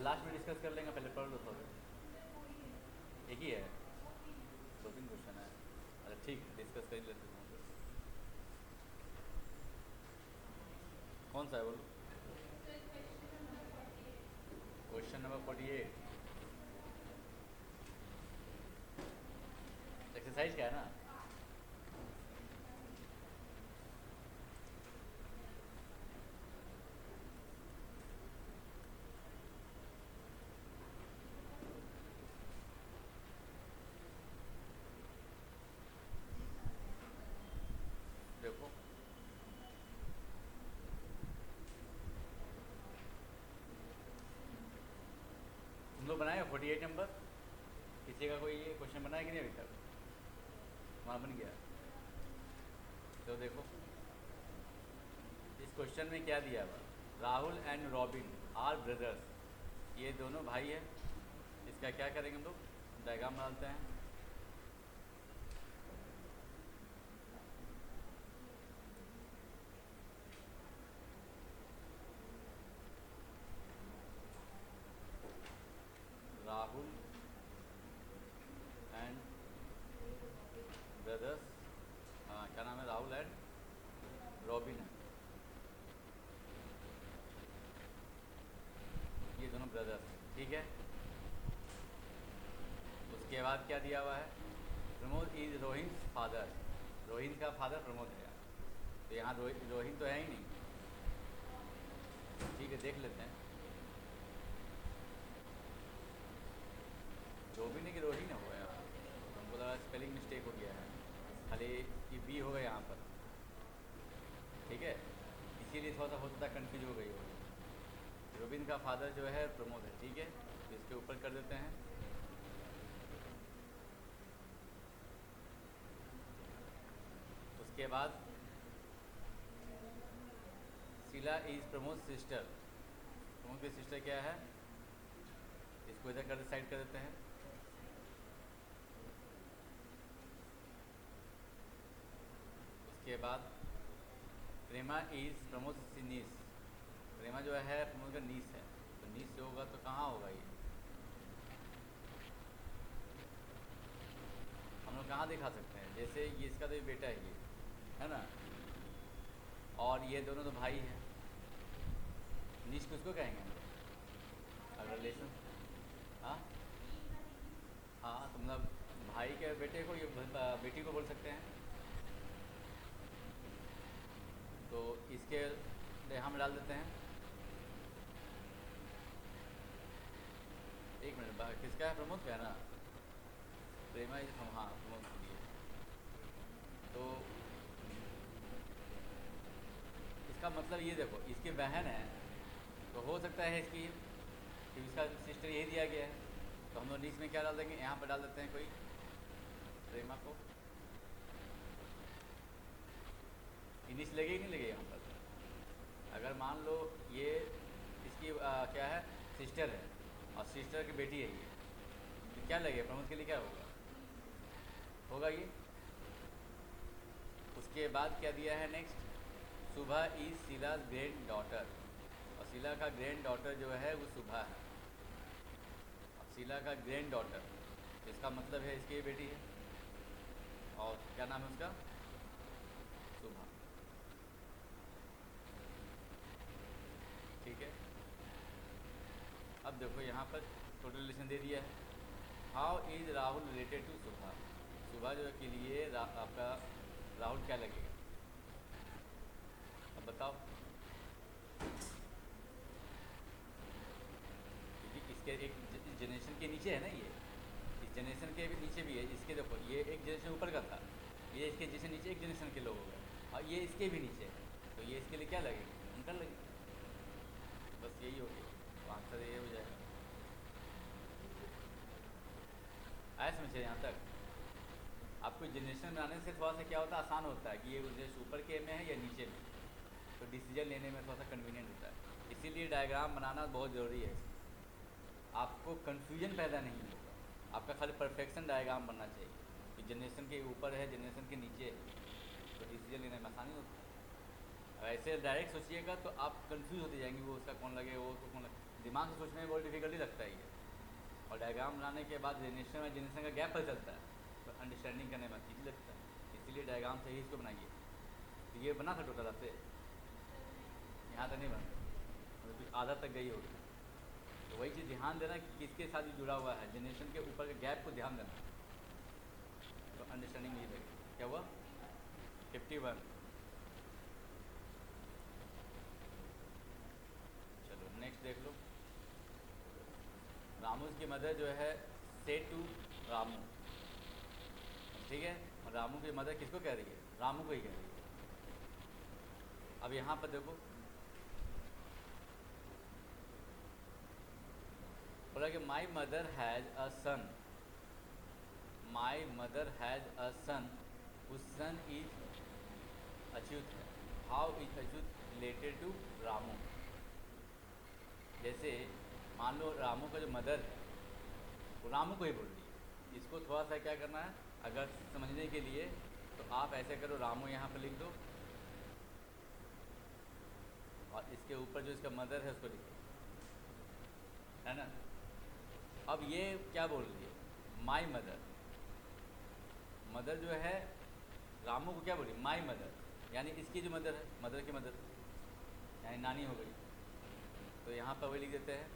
Last में discuss कर लेंगे, पहले पढ़ लो थोड़ा। एक ही है, 2-3 क्वेश्चन है। अच्छा ठीक है, डिस्कस कर ही लेते हैं। कौन सा है बोलो? क्वेश्चन नंबर 48 एक्सरसाइज का है ना? देखो, तुम लोग बनाए 48 नंबर? किसी का कोई ये क्वेश्चन बनाया कि नहीं अभी तक? वहाँ बन गया? तो देखो इस क्वेश्चन में क्या दिया हुआ, Rahul and Robin are brothers, ये दोनों भाई हैं। इसका क्या करेंगे हम लोग, डायग्राम बनाते हैं। राहुल एंड ब्रदर्स, हाँ क्या नाम है, राहुल एंड रॉबिन है, ये दोनों ब्रदर्स हैं, ठीक है। उसके बाद क्या दिया हुआ है, प्रमोद इज रोहिन फादर, रोहिन का फादर प्रमोद है। तो यहाँ रोहिन तो है ही नहीं, ठीक है देख लेते हैं। रोबिन है कि रोहिन हो गया, हमको लगा स्पेलिंग मिस्टेक हो गया है, खाली ये बी होगा यहाँ पर, ठीक है। इसीलिए थोड़ा सा होता था, कन्फ्यूज हो गई होगी। रोबिन का फादर जो है प्रमोद है, ठीक है। तो इसके ऊपर कर देते हैं। उसके बाद शीला इज़ प्रमोद सिस्टर, प्रमोद की सिस्टर क्या है, इसको इधर कर साइड कर देते हैं। उसके बाद प्रेमा इज़ प्रमोद नीस, प्रेमा जो है प्रमोद का नीस है, तो नीस से होगा तो कहाँ होगा ये, हम लोग कहाँ दिखा सकते हैं, जैसे ये इसका तो ये बेटा है ये, है ना, और ये दोनों तो भाई हैं। नीस किसको कहेंगे हम लोग अगर रिलेशन, हाँ हाँ, तो मतलब भाई के बेटे को ये बेटी को बोल सकते हैं। तो इसके यहाँ में डाल देते हैं। एक मिनट, किसका है, प्रमोद का है ना, प्रेमा इज, हाँ प्रमोद के लिए। तो इसका मतलब ये देखो, इसकी बहन है, तो हो सकता है इसकी कि इसका सिस्टर यही दिया गया है, तो हम लोग नीच में क्या डाल देंगे, यहाँ पर डाल देते हैं कोई प्रेमा को। नीच लगे ही नहीं लगे यहाँ पर, अगर मान लो ये इसकी क्या है, सिस्टर है, और सिस्टर की बेटी है ये, तो क्या लगे प्रमोद के लिए, क्या होगा, होगा ये। उसके बाद क्या दिया है नेक्स्ट, सुबह इज शीलाज ग्रैंड डॉटर, और शीला का ग्रैंड डॉटर जो है वो सुबह है। अब शीला का ग्रैंड डॉटर, इसका मतलब है इसकी बेटी है, और क्या नाम है उसका, सुबह, ठीक है। अब देखो यहाँ पर टोटल रिलेशन दे दिया है, how is Rahul related to Subah, Subah जो के लिए आपका राहुल क्या लगेगा, अब बताओ। क्योंकि इसके एक जनरेशन के नीचे है ना ये, इस जनरेशन के भी नीचे भी है, इसके देखो ये एक जनरेशन ऊपर का था, ये इसके जैसे नीचे एक जनरेशन के लोग हो गए, और ये इसके भी नीचे है, तो ये इसके लिए क्या लगेगा, अंकल लगेगा, बस यही हो गया, तो आंसर ये हो जाएगा। आया समझे यहाँ तक? आपको जनरेशन बनाने से थोड़ा सा क्या होता है, आसान होता है कि ये जनरेशन ऊपर के में है या नीचे में, तो डिसीजन लेने में थोड़ा सा कन्वीनियंट होता है, इसीलिए डायग्राम बनाना बहुत ज़रूरी है। आपको कन्फ्यूजन पैदा नहीं होगा, आपका खाली परफेक्शन डायग्राम बनना चाहिए कि जनरेशन के ऊपर है, जनरेशन के नीचे है, तो डिसीजन लेने में आसानी होती है। अब ऐसे डायरेक्ट सोचिएगा तो आप कंफ्यूज होते जाएंगे, वो उसका कौन लगेगा, वो उसको कौन लगेगा, दिमाग से सोचने में बहुत डिफिकल्टी लगता है ये, और डायग्राम बनाने के बाद जनरेशन में जनरेशन का गैप पता चलता है, तो अंडरस्टैंडिंग करने में ईजी लगता है, इसीलिए डायग्राम से ही इसको बनाइए। तो ये बना था टोटल आपसे, यहाँ तक नहीं बना, मतलब कुछ आधा तक गई होगी। तो वही चीज़ ध्यान देना कि किसके साथ ये जुड़ा हुआ है, जनरेशन के ऊपर के गैप को ध्यान देना, तो अंडरस्टैंडिंग नहीं लगेगी। क्या हुआ? 51। चलो नेक्स्ट देख लो। रामू की मदर जो है से टू रामू, ठीक है, और रामू की मदर किसको कह रही है? रामू को ही कह रही है। अब यहाँ पर देखो, बोला कि my mother has a son, my mother has a son, उस सन इज अच्युत है। How is Achyut related to Ramu? जैसे मान लो रामू का जो मदर है वो रामू को ही बोल रही है, इसको थोड़ा सा क्या करना है अगर समझने के लिए, तो आप ऐसे करो, रामू यहाँ पर लिख दो और इसके ऊपर जो इसका मदर है उसको लिख दो, है ना। अब ये क्या बोल रही है? माई मदर, मदर जो है रामू को क्या बोली? माई मदर, यानी इसकी जो मदर है, मदर की मदर, यानी नानी हो गई। तो यहाँ पर वही लिख देते हैं,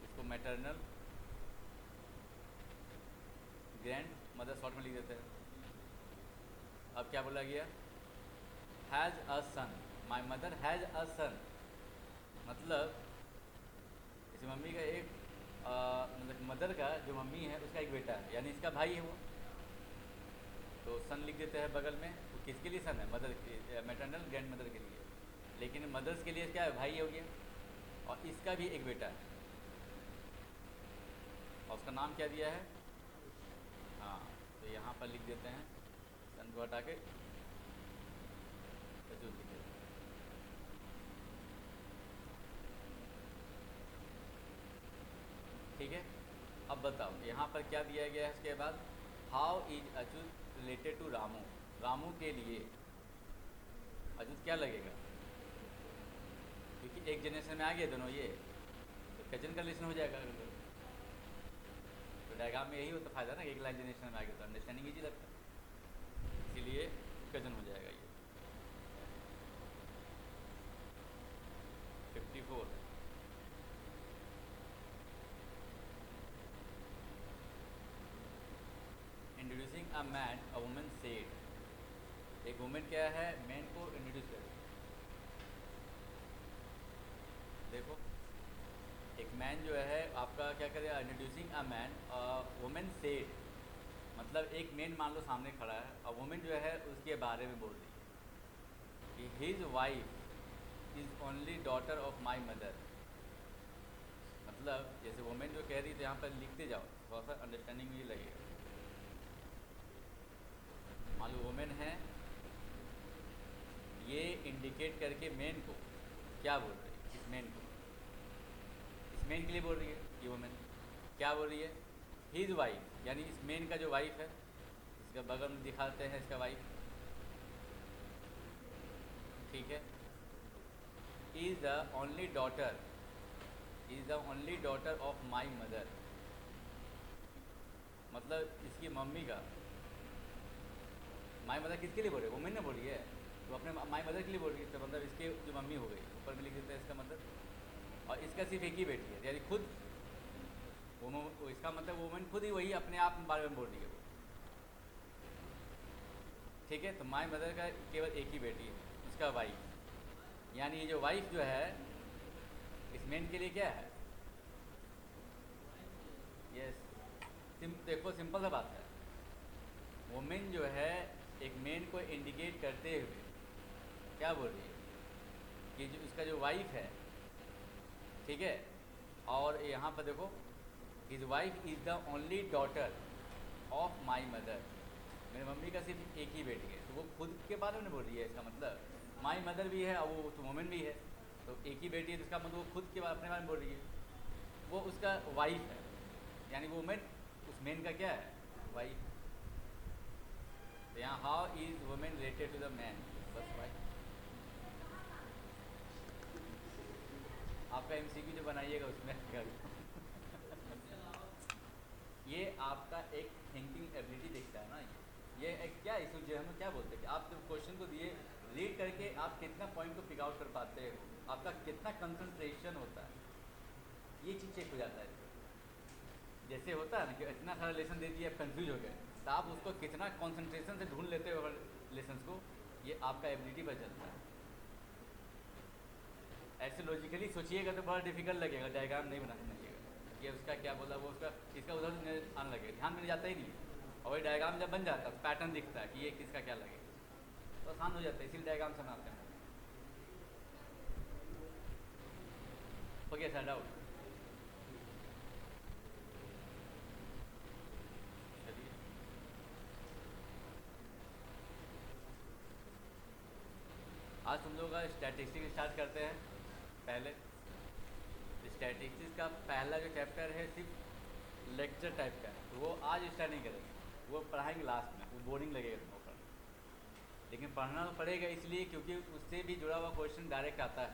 इसको मैटरनल ग्रैंड मदर शॉर्ट में लिख देते हैं। अब क्या बोला गया? Has a son, my mother has a son, मतलब इस मम्मी का एक मतलब मदर का जो मम्मी है उसका एक बेटा है, यानी इसका भाई है वो, तो सन लिख देते हैं बगल में। तो किसके लिए सन है? मदर के, मैटरनल ग्रैंड मदर के लिए। लेकिन मदर्स के लिए क्या है? भाई हो गया, और इसका भी एक बेटा है, और उसका नाम क्या दिया है? हाँ, तो यहाँ पर लिख देते हैं, सन को हटा के अच्युत लिख देते हैं। ठीक है, अब बताओ यहाँ पर क्या दिया गया है इसके बाद? How is Achyut related to Ramu? Ramu के लिए अच्युत क्या लगेगा? क्योंकि एक जनरेशन में आ गए दोनों ये, तो कजन का रिलेशन हो जाएगा। तो डायग्राम में यही होता फायदा ना, एक लाइन जनरेशन में आ गया तो अंडरस्टैंडिंग ईजी लगता है, इसीलिए कजन हो जाएगा ये। 54। Introducing a man a women said, एक वुमेन क्या है? मैन को इंट्रोड्यूस कर, देखो एक मैन जो है आपका क्या करेगा? Introducing a man women said, मतलब एक मैन मान लो सामने खड़ा है और वुमेन जो है उसके बारे में बोल रही है कि his wife is only daughter of my mother. मतलब जैसे वुमेन जो कह रही है, तो यहाँ पर लिखते जाओ, थोड़ा सा अंडरस्टैंडिंग भी लगेगा। मान लो वुमेन है, ये इंडिकेट करके मेन को क्या बोल रही है? इस मेन को, इस मेन के लिए बोल रही है ये वुमेन, क्या बोल रही है? हिज वाइफ, यानी इस मेन का जो वाइफ है, इसका बगल में दिखाते हैं इसका वाइफ, ठीक है, is the only daughter, is the only daughter of my mother, मतलब इसकी मम्मी का, माई मदर किसके लिए बोल रही है? वुमेन ने बोली है, तो अपने माई मदर के लिए बोल रही है, तो मतलब इसके जो मम्मी हो गई, ऊपर में लिख देते हैं इसका मतलब। और इसका सिर्फ एक ही बेटी है, यानी खुद वो, इसका मतलब वुमेन खुद ही वही अपने आप बारे में बोल रही है वो, ठीक है। तो माई मदर का केवल एक ही बेटी है, उसका वाइफ, यानी ये जो वाइफ जो है इस मेन के लिए क्या है? यस, देखो सिंपल सा बात है, वुमेन जो है एक मेन को इंडिकेट करते हुए क्या बोल रही है कि जो इसका जो वाइफ है, ठीक है, और यहाँ पर देखो his wife is the only daughter of my mother, मेरी मम्मी का सिर्फ एक ही बेटी है, तो वो खुद के बारे में बोल रही है, इसका मतलब माई मदर भी है और वो तो वुमेन भी है, तो एक ही बेटी है, तो इसका मतलब वो खुद के अपने बारे में बोल रही है, वो उसका वाइफ है, यानी वो वुमेन उस मेन का क्या है? वाइफ। तो यहाँ how is women related to the man, बस वाइफ। आप आपका एमसीक्यू जो बनाइएगा उसमें ये आपका एक थिंकिंग एबिलिटी दिखता है ना। ये एक क्या इशू जो हम क्या बोलते हैं कि आप जब क्वेश्चन को दिए रीड करके आप कितना पॉइंट को पिक आउट कर पाते हो, आपका कितना कंसंट्रेशन होता है, ये चीज़ चेक हो जाता है। जैसे होता है ना कि इतना सारा लेसन दे दिया आप कंफ्यूज हो गए, तो आप उसको कितना कंसंट्रेशन से ढूंढ लेते हो हर लेसन को, ये आपका एबिलिटी पर चलता है। ऐसे लॉजिकली सोचिएगा तो बड़ा डिफिकल्ट लगेगा, डायग्राम नहीं बना समझिएगा ये उसका क्या बोला, वो उसका इसका उधर आने लगेगा, ध्यान में जाता ही नहीं है। और वही डायग्राम जब बन जाता है तो पैटर्न दिखता है कि ये किसका क्या लगेगा, तो आसान हो जाता है, इसीलिए डायग्राम से बनाते हैं। हो गया सर डाउट? चलिए आज तुम लोगों का स्टैटिस्टिक्स स्टार्ट करते हैं। पहले स्टैटिस्टिक्स का पहला जो चैप्टर है सिर्फ लेक्चर टाइप का है, तो वो आज स्टार्ट नहीं करेंगे, वो पढ़ाएंगे लास्ट में, वो बोरिंग लगेगा तुमको पढ़ना। लेकिन पढ़ना तो पड़ेगा इसलिए क्योंकि उससे भी जुड़ा हुआ क्वेश्चन डायरेक्ट आता है,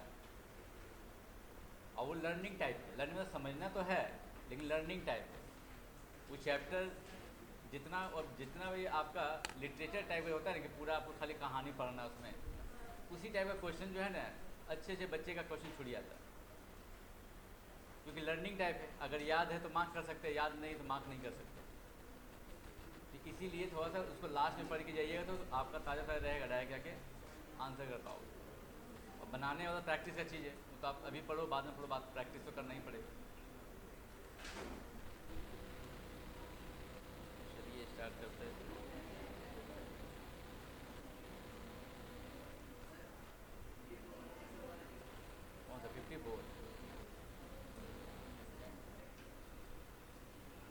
और वो लर्निंग टाइप है। लर्निंग मतलब समझना तो है लेकिन लर्निंग टाइप है। वो चैप्टर जितना और जितना भी आपका लिटरेचर टाइप का होता है ना कि पूरा आपको खाली कहानी पढ़ना है उसमें, उसी टाइप का क्वेश्चन जो है ना अच्छे से बच्चे का क्वेश्चन छूट जाता है, क्योंकि लर्निंग टाइप है। अगर याद है तो मार्क कर सकते हैं, याद नहीं तो मार्क नहीं कर सकते। तो इसीलिए थोड़ा सा उसको लास्ट में पढ़ के जाइएगा तो आपका ताज़ा ताज़ा रहेगा, डायरेक्ट जाके आंसर कर पाओगे। और बनाने वाला प्रैक्टिस का चीज़ है, तो आप अभी पढ़ो बाद में पढ़ो, बात प्रैक्टिस तो करना ही पड़ेगा। चलिए स्टार्ट करते हैं। कौन सा 54?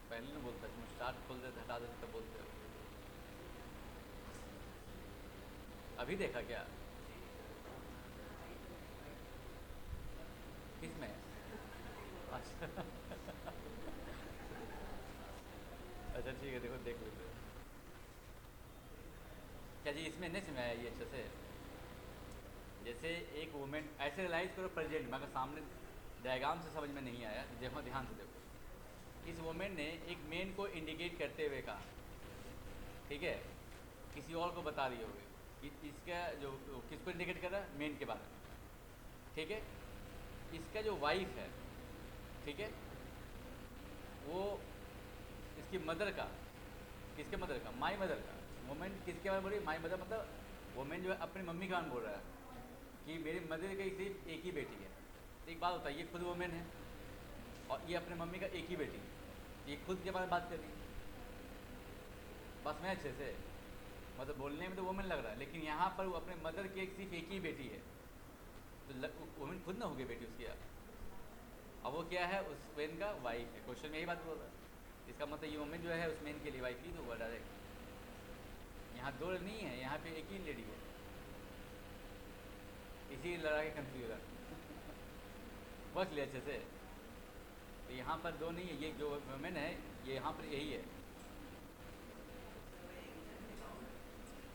पहले नहीं बोलता, तुम स्टार्ट खोल देते हटा देते तब बोलते हो। अभी देखा क्या? किस में? अच्छा अच्छा ठीक है, देखो देख लेते हैं। क्या जी इसमें नहीं समझ आया ये अच्छे से? जैसे एक वोमेन ऐसे रियलाइज करो प्रेजेंट में, अगर सामने डायग्राम से समझ में नहीं आया तो देखो ध्यान से देखो। इस वोमेन ने एक मेन को इंडिकेट करते हुए कहा, ठीक है, किसी और को बता रही होगी कि इसका जो किसको इंडिकेट कर रहा है, मेन के बारे में, ठीक है। इसका जो वाइफ है, ठीक है, वो इसकी मदर का, किसके मदर का, माई मदर का। वोमेन किसके बारे में बोल रही है, माई मदर, मतलब वोमेन जो है अपनी मम्मी का बारे में बोल रहा है कि मेरी मदर की सिर्फ एक ही बेटी है। तो एक बात होता है, ये खुद वोमेन है और ये अपने मम्मी का एक ही बेटी है, ये खुद के बारे में बात कर रही है। बस मैं अच्छे से मतलब बोलने में तो वोमेन लग रहा है, लेकिन यहाँ पर वो अपने मदर की सिर्फ एक ही बेटी है, तो वोमेन खुद ना होगी बेटी उसकी। अब वो क्या है, उस मेन का वाइफ है। क्वेश्चन में यही बात बोल रहा है, इसका मतलब ये वोमेन जो है उस मेन के लिए वाइफ ही तो हुआ डायरेक्ट। यहाँ दो नहीं है, यहाँ पे एक ही लेडी है, इसी लड़ा के कंफ्यूजन बस ले अच्छे से। तो यहाँ पर दो नहीं है, ये जो वोमेन है ये यहाँ पर यही है,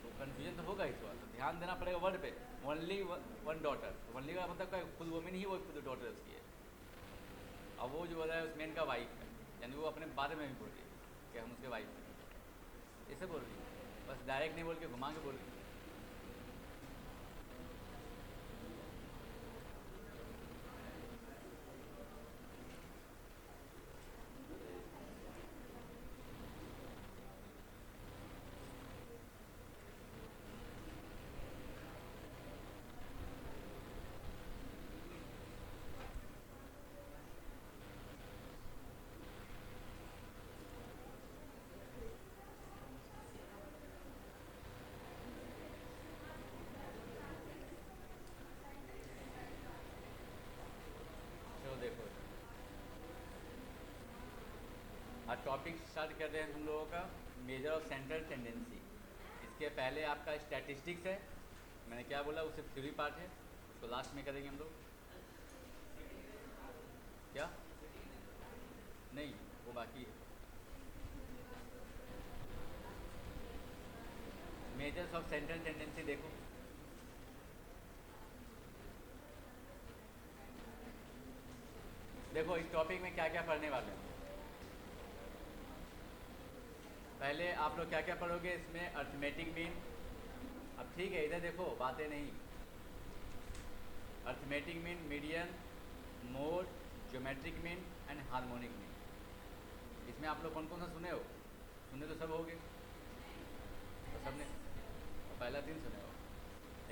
तो कन्फ्यूजन तो होगा इस बात, तो ध्यान देना पड़ेगा वर्ड पे। ओनली वन डॉटर, ओनली का मतलब क्या, खुद वोमेन ही वो खुद डॉटर उसकी है। अब वो जो बोल रहा है उस मेन का वाइफ है, यानी वो अपने बारे में भी बोल रही है कि हम उसके वाइफ हैं, ऐसे बोल रही है, बस डायरेक्ट नहीं बोल के घुमा के बोल रही है। चलो देखो, आज टॉपिक स्टार्ट कर रहे हैं हम लोगों का मेजर ऑफ सेंट्रल टेंडेंसी। इसके पहले आपका स्टैटिस्टिक्स है, मैंने क्या बोला वो सिर्फ थ्योरी पार्ट है, उसको लास्ट में करेंगे हम लोग। क्या नहीं, वो बाकी है। मेजर्स ऑफ सेंट्रल टेंडेंसी देखो, देखो इस टॉपिक में क्या क्या पढ़ने वाले हैं। पहले आप लोग क्या क्या पढ़ोगे इसमें, अर्थमेटिक मीन। अब ठीक है, इधर देखो बातें नहीं। Arithmetic mean, median, mode, geometric mean and harmonic mean. इसमें आप लोग कौन कौन सा सुने हो? सुने तो सब होगे, तो सबने पहला दिन सुने हो।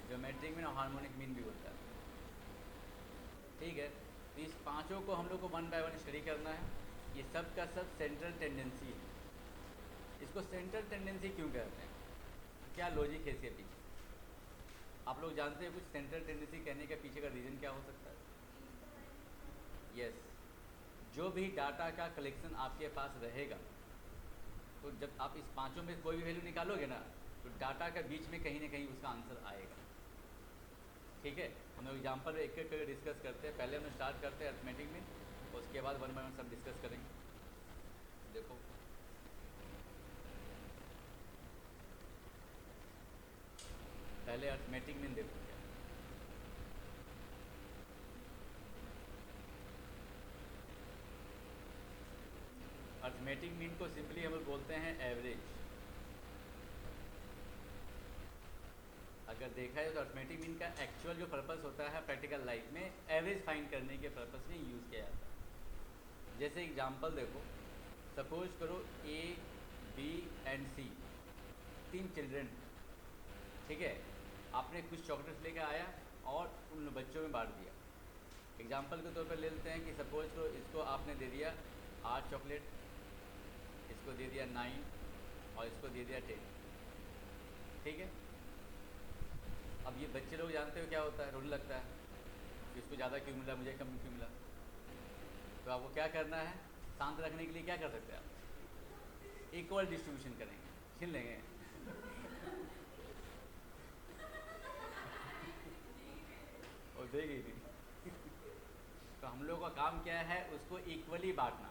ज्योमेट्रिक मीन और हार्मोनिक मीन भी होता है, ठीक है। तो इस पांचों को हम लोग को वन बाय वन स्टडी करना है। ये सब का सब सेंट्रल टेंडेंसी है। इसको सेंट्रल टेंडेंसी क्यों कहते हैं, क्या लॉजिक है इसके पीछे? आप लोग जानते हैं कुछ सेंट्रल टेंडेंसी कहने के पीछे का रीज़न क्या हो सकता है? यस, जो भी डाटा का कलेक्शन आपके पास रहेगा, तो जब आप इस पांचों में कोई भी वैल्यू निकालोगे ना, तो डाटा के बीच में कहीं ना कहीं उसका आंसर आएगा, ठीक है। हम लोग एग्जाम्पल एक एक करके डिस्कस करते हैं। पहले हम स्टार्ट करते हैं अर्थमेटिक में, उसके बाद वन बाय वन सब डिस्कस करेंगे। देखो पहले अर्थमेटिक मीन देखो क्या। अर्थमेटिक मीन को सिंपली हम लोग बोलते हैं एवरेज। अगर देखा जाए तो अर्थमेटिक मीन का एक्चुअल जो पर्पस होता है प्रैक्टिकल लाइफ में, एवरेज फाइंड करने के पर्पस में यूज़ किया जाता है। जैसे एग्जांपल देखो, सपोज करो ए, बी एंड सी तीन चिल्ड्रन, ठीक है। आपने कुछ चॉकलेट्स लेकर आया और उन बच्चों में बांट दिया। एग्जांपल के तौर पर ले लेते हैं कि सपोज करो इसको आपने दे दिया 8 चॉकलेट, इसको दे दिया 9 और इसको दे दिया 10, ठीक है। अब ये बच्चे लोग जानते हो क्या होता है, रोने लगता है कि इसको ज़्यादा क्यों मिला, मुझे कम क्यों मिला। तो आपको क्या करना है, शांत रखने के लिए क्या कर सकते हैं आप? इक्वल डिस्ट्रीब्यूशन करेंगे, छीन लेंगे। और दे गई थी। तो हम लोग का काम क्या है, उसको इक्वली बांटना।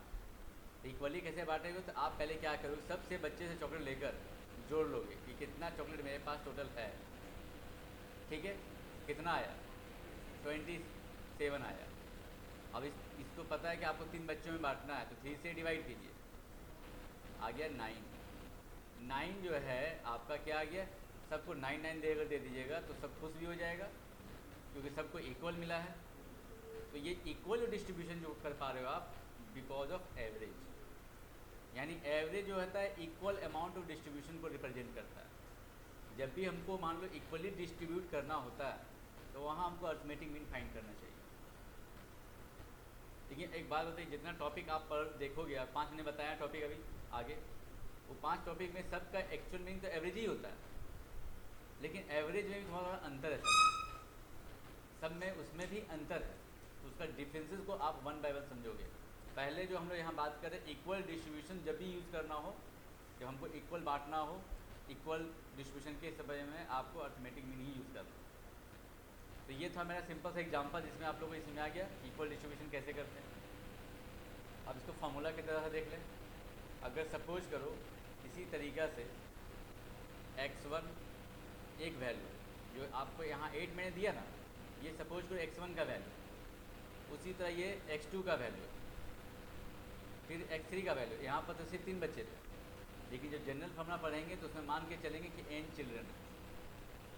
इक्वली कैसे बांटेंगे, तो आप पहले क्या करोगे, सबसे बच्चे से चॉकलेट लेकर जोड़ लोगे कि कितना चॉकलेट मेरे पास टोटल है, ठीक है। कितना आया, 27 आया। अब इसको पता है कि आपको 3 बच्चों में बांटना है, तो 3 से डिवाइड कीजिए, आ गया 9। 9 जो है आपका क्या आ गया, सबको 9 देकर दे दीजिएगा तो सब खुश भी हो जाएगा, क्योंकि सबको इक्वल मिला है। तो ये इक्वल डिस्ट्रीब्यूशन जो कर पा रहे हो आप, बिकॉज ऑफ एवरेज। यानी एवरेज जो होता है इक्वल अमाउंट ऑफ डिस्ट्रीब्यूशन को रिप्रेजेंट करता है। जब भी हमको मान लो इक्वली डिस्ट्रीब्यूट करना होता है, तो वहाँ हमको अर्थमेटिक मीन फाइंड करना चाहिए। लेकिन एक बात बताइए, जितना टॉपिक आप पर देखोगे, आप 5 ने बताया टॉपिक अभी आगे, वो 5 टॉपिक में सबका एक्चुअल मीन तो एवरेज ही होता है, लेकिन एवरेज में भी थोड़ा अंतर है सब में उसमें भी अंतर है। तो उसका डिफरेंसेस को आप वन बाय वन समझोगे। पहले जो हम लोग यहाँ बात करें, इक्वल डिस्ट्रीब्यूशन जब भी यूज़ करना हो, जब हमको इक्वल बांटना हो, इक्वल डिस्ट्रीब्यूशन के समय में आपको अर्थमेटिक मीन ही यूज़ करना। तो ये था मेरा सिंपल सा एग्जांपल, जिसमें आप लोगों को इसमें आ गया इक्वल डिस्ट्रीब्यूशन कैसे करते हैं। अब इसको फार्मूला की तरह से देख लें। अगर सपोज करो इसी तरीक़ा से x1 एक वैल्यू जो आपको यहाँ 8 मैंने दिया ना, ये सपोज करो x1 का वैल्यू, उसी तरह ये x2 का वैल्यू, फिर x3 का वैल्यू। यहाँ पर तो सिर्फ 3 बच्चे थे, लेकिन जब जनरल फार्मूला पढ़ेंगे तो उसमें मान के चलेंगे कि n चिल्ड्रन है,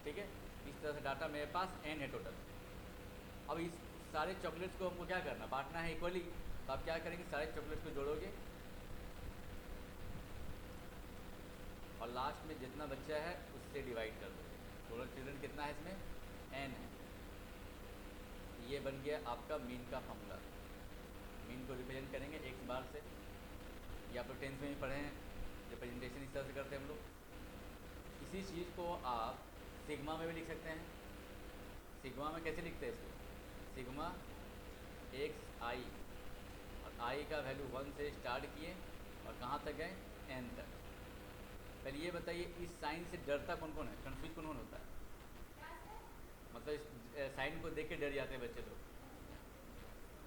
ठीक है। इस तरह से डाटा मेरे पास n है टोटल। अब इस सारे चॉकलेट्स को हमको क्या करना, बांटना है इक्वली। तो आप क्या करेंगे, सारे चॉकलेट्स को जोड़ोगे और लास्ट में जितना बच्चा है उससे डिवाइड कर दोगे। टोटल चिल्ड्रन कितना है इसमें, n है। ये बन गया आपका मीन का फार्मूला। मीन को रिप्रेजेंट करेंगे x बार से। ये आप लोग 10th में भी पढ़े हैं, रिप्रेजेंटेशन इस तरह से करते हैं हम लोग। इसी चीज़ को आप सिग्मा में भी लिख सकते हैं। सिग्मा में कैसे लिखते हैं इसको, सिग्मा एक्स आई, और आई का वैल्यू 1 से स्टार्ट किए और कहाँ तक गए, n तक। पहले ये बताइए, इस साइन से डरता कौन कौन है, कन्फ्यूज कौन कौन होता है? मतलब इस साइन को देख के डर जाते हैं बच्चे लोग।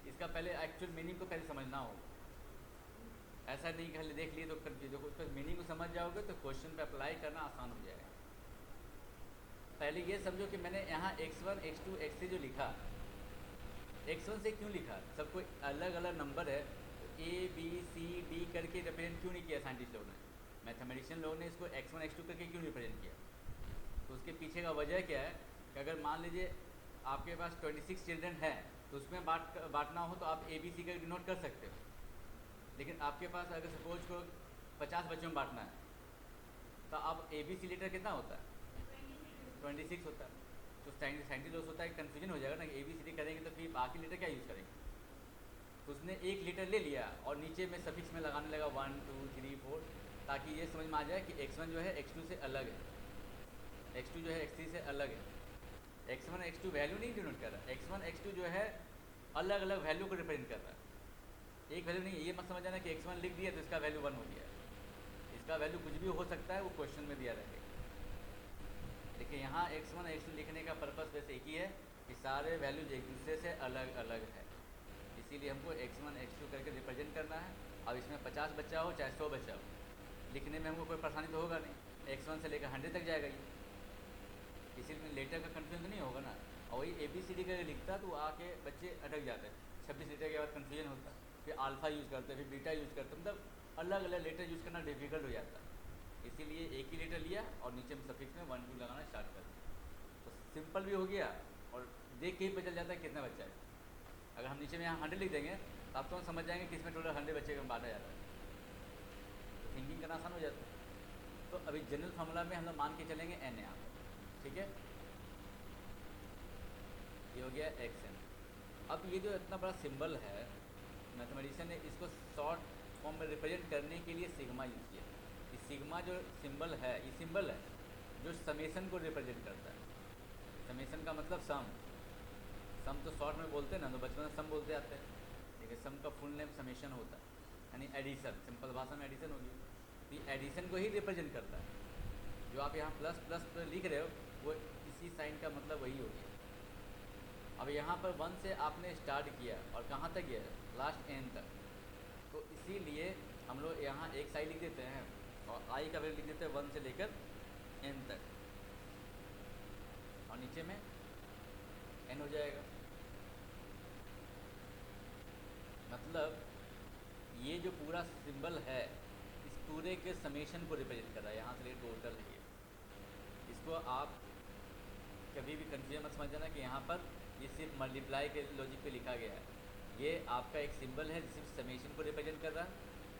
इसका पहले एक्चुअल मीनिंग को पहले समझना होगा। ऐसा नहीं कि खाली देख लिए तो कन्फ्यूज हो, उसका मीनिंग को समझ जाओगे तो क्वेश्चन पे अप्लाई करना आसान हो जाएगा। पहले ये समझो कि मैंने यहाँ x1 x2 x3 जो लिखा, x1 से क्यों लिखा? सब कोई अलग अलग नंबर है, तो ए बी सी डी करके रिप्रेजेंट क्यों नहीं किया साइंटिस्ट लोगों ने? मैथमेटिशियन लोगों ने इसको x1 x2 करके क्यों रिप्रेजेंट किया? तो उसके पीछे का वजह क्या है कि अगर मान लीजिए आपके पास 26 चिल्ड्रन है, तो उसमें बांटना हो तो आप ए बी सी का डिनोट कर सकते हो। लेकिन आपके पास अगर सपोज को 50 बच्चों में बांटना है, तो अब ए बी सी लीटर कितना होता है? 26 होता है। तो साइंटिस्ट लोग होता है कन्फ्यूजन हो जाएगा ना कि ए बी सी डी करेंगे तो फिर बाकी लीटर क्या यूज़ करेंगे? तो उसने एक लीटर ले लिया और नीचे में सफिक्स में लगाने लगा 1 2 3 4, ताकि ये समझ में आ जाए कि x1 जो है x2 से अलग है, x2 जो है x3 से अलग है। x1 x2 वैल्यू नहीं डिनोट कर रहा, x1 x2 जो है अलग अलग वैल्यू को रिप्रेजेंट कर रहा है, एक वैल्यू नहीं है। ये मत समझ जाना कि x1 लिख दिया तो इसका वैल्यू 1 हो गया, इसका वैल्यू कुछ भी हो सकता है, वो क्वेश्चन में दिया रहेगा। देखिए यहाँ x1 x2 लिखने का पर्पस वैसे एक ही है कि सारे वैल्यूज एक दूसरे से अलग अलग है, इसीलिए हमको x1 x2 करके रिप्रेजेंट करना है। अब इसमें 50 बच्चा हो चाहे 100 बच्चा हो, लिखने में हमको कोई परेशानी तो होगा नहीं, x1 से लेकर 100 तक जाएगा ये, इसीलिए लेटर का कन्फ्यूजन नहीं होगा ना। और वही ए बी सी डी करके लिखता तो आके बच्चे अटक जाते हैं, 26 लेटर के बाद कन्फ्यूजन होता, फिर अल्फ़ा यूज़ करते, फिर बीटा यूज़ करते, मतलब अलग अलग लेटर यूज़ करना डिफिकल्ट हो जाता है। इसीलिए एक ही लेटर लिया और नीचे में सफिक्स में 1 2 लगाना स्टार्ट कर दिया, तो सिंपल भी हो गया और देख के ही पता चल जाता है कितना बच्चा है। अगर हम नीचे में यहाँ 100 लिख देंगे तो आप तो समझ जाएंगे कि इसमें टोटल 100 बच्चे का बांटा जाता है, तो थिंकिंग करना आसान हो जाता है। तो अभी जनरल फार्मूला में हम लोग मान के चलेंगे n यहाँ पर, ठीक है, ये हो गया xn। अब ये जो इतना बड़ा सिंबल है, मैथमेटिशियन ने इसको शॉर्ट फॉर्म में रिप्रेजेंट करने के लिए सिग्मा यूज़ किया। ये सिग्मा जो सिंबल है, ये सिंबल है जो समेशन को रिप्रेजेंट करता है। समेशन का मतलब सम तो शॉर्ट में बोलते हैं ना, तो बचपन में सम बोलते आते हैं, ठीक है। सम का फुल नेम समेशन होता है, यानी एडिशन, सिंपल भाषा में एडिशन होगी। तो ये एडिशन को ही रिप्रेजेंट करता है। जो आप यहाँ प्लस प्लस लिख रहे हो वो इसी साइन का मतलब वही हो गया। अब यहाँ पर 1 से आपने स्टार्ट किया और कहाँ तक गया? लास्ट n तक। तो इसीलिए हम लोग यहाँ एक साइड लिख देते हैं और i का वैल्यू लिख देते हैं 1 से लेकर n तक, और नीचे में n हो जाएगा। मतलब ये जो पूरा सिंबल है इस पूरे के समेशन को रिप्रेजेंट कर रहा है, यहाँ से लेकर टोटल है। इसको आप कभी भी कंफ्यूजन मत समझ जाना कि यहाँ पर ये सिर्फ मल्टीप्लाई के लॉजिक पे लिखा गया है। ये आपका एक सिंबल है सिर्फ समेशन को रिप्रेजेंट कर रहा है,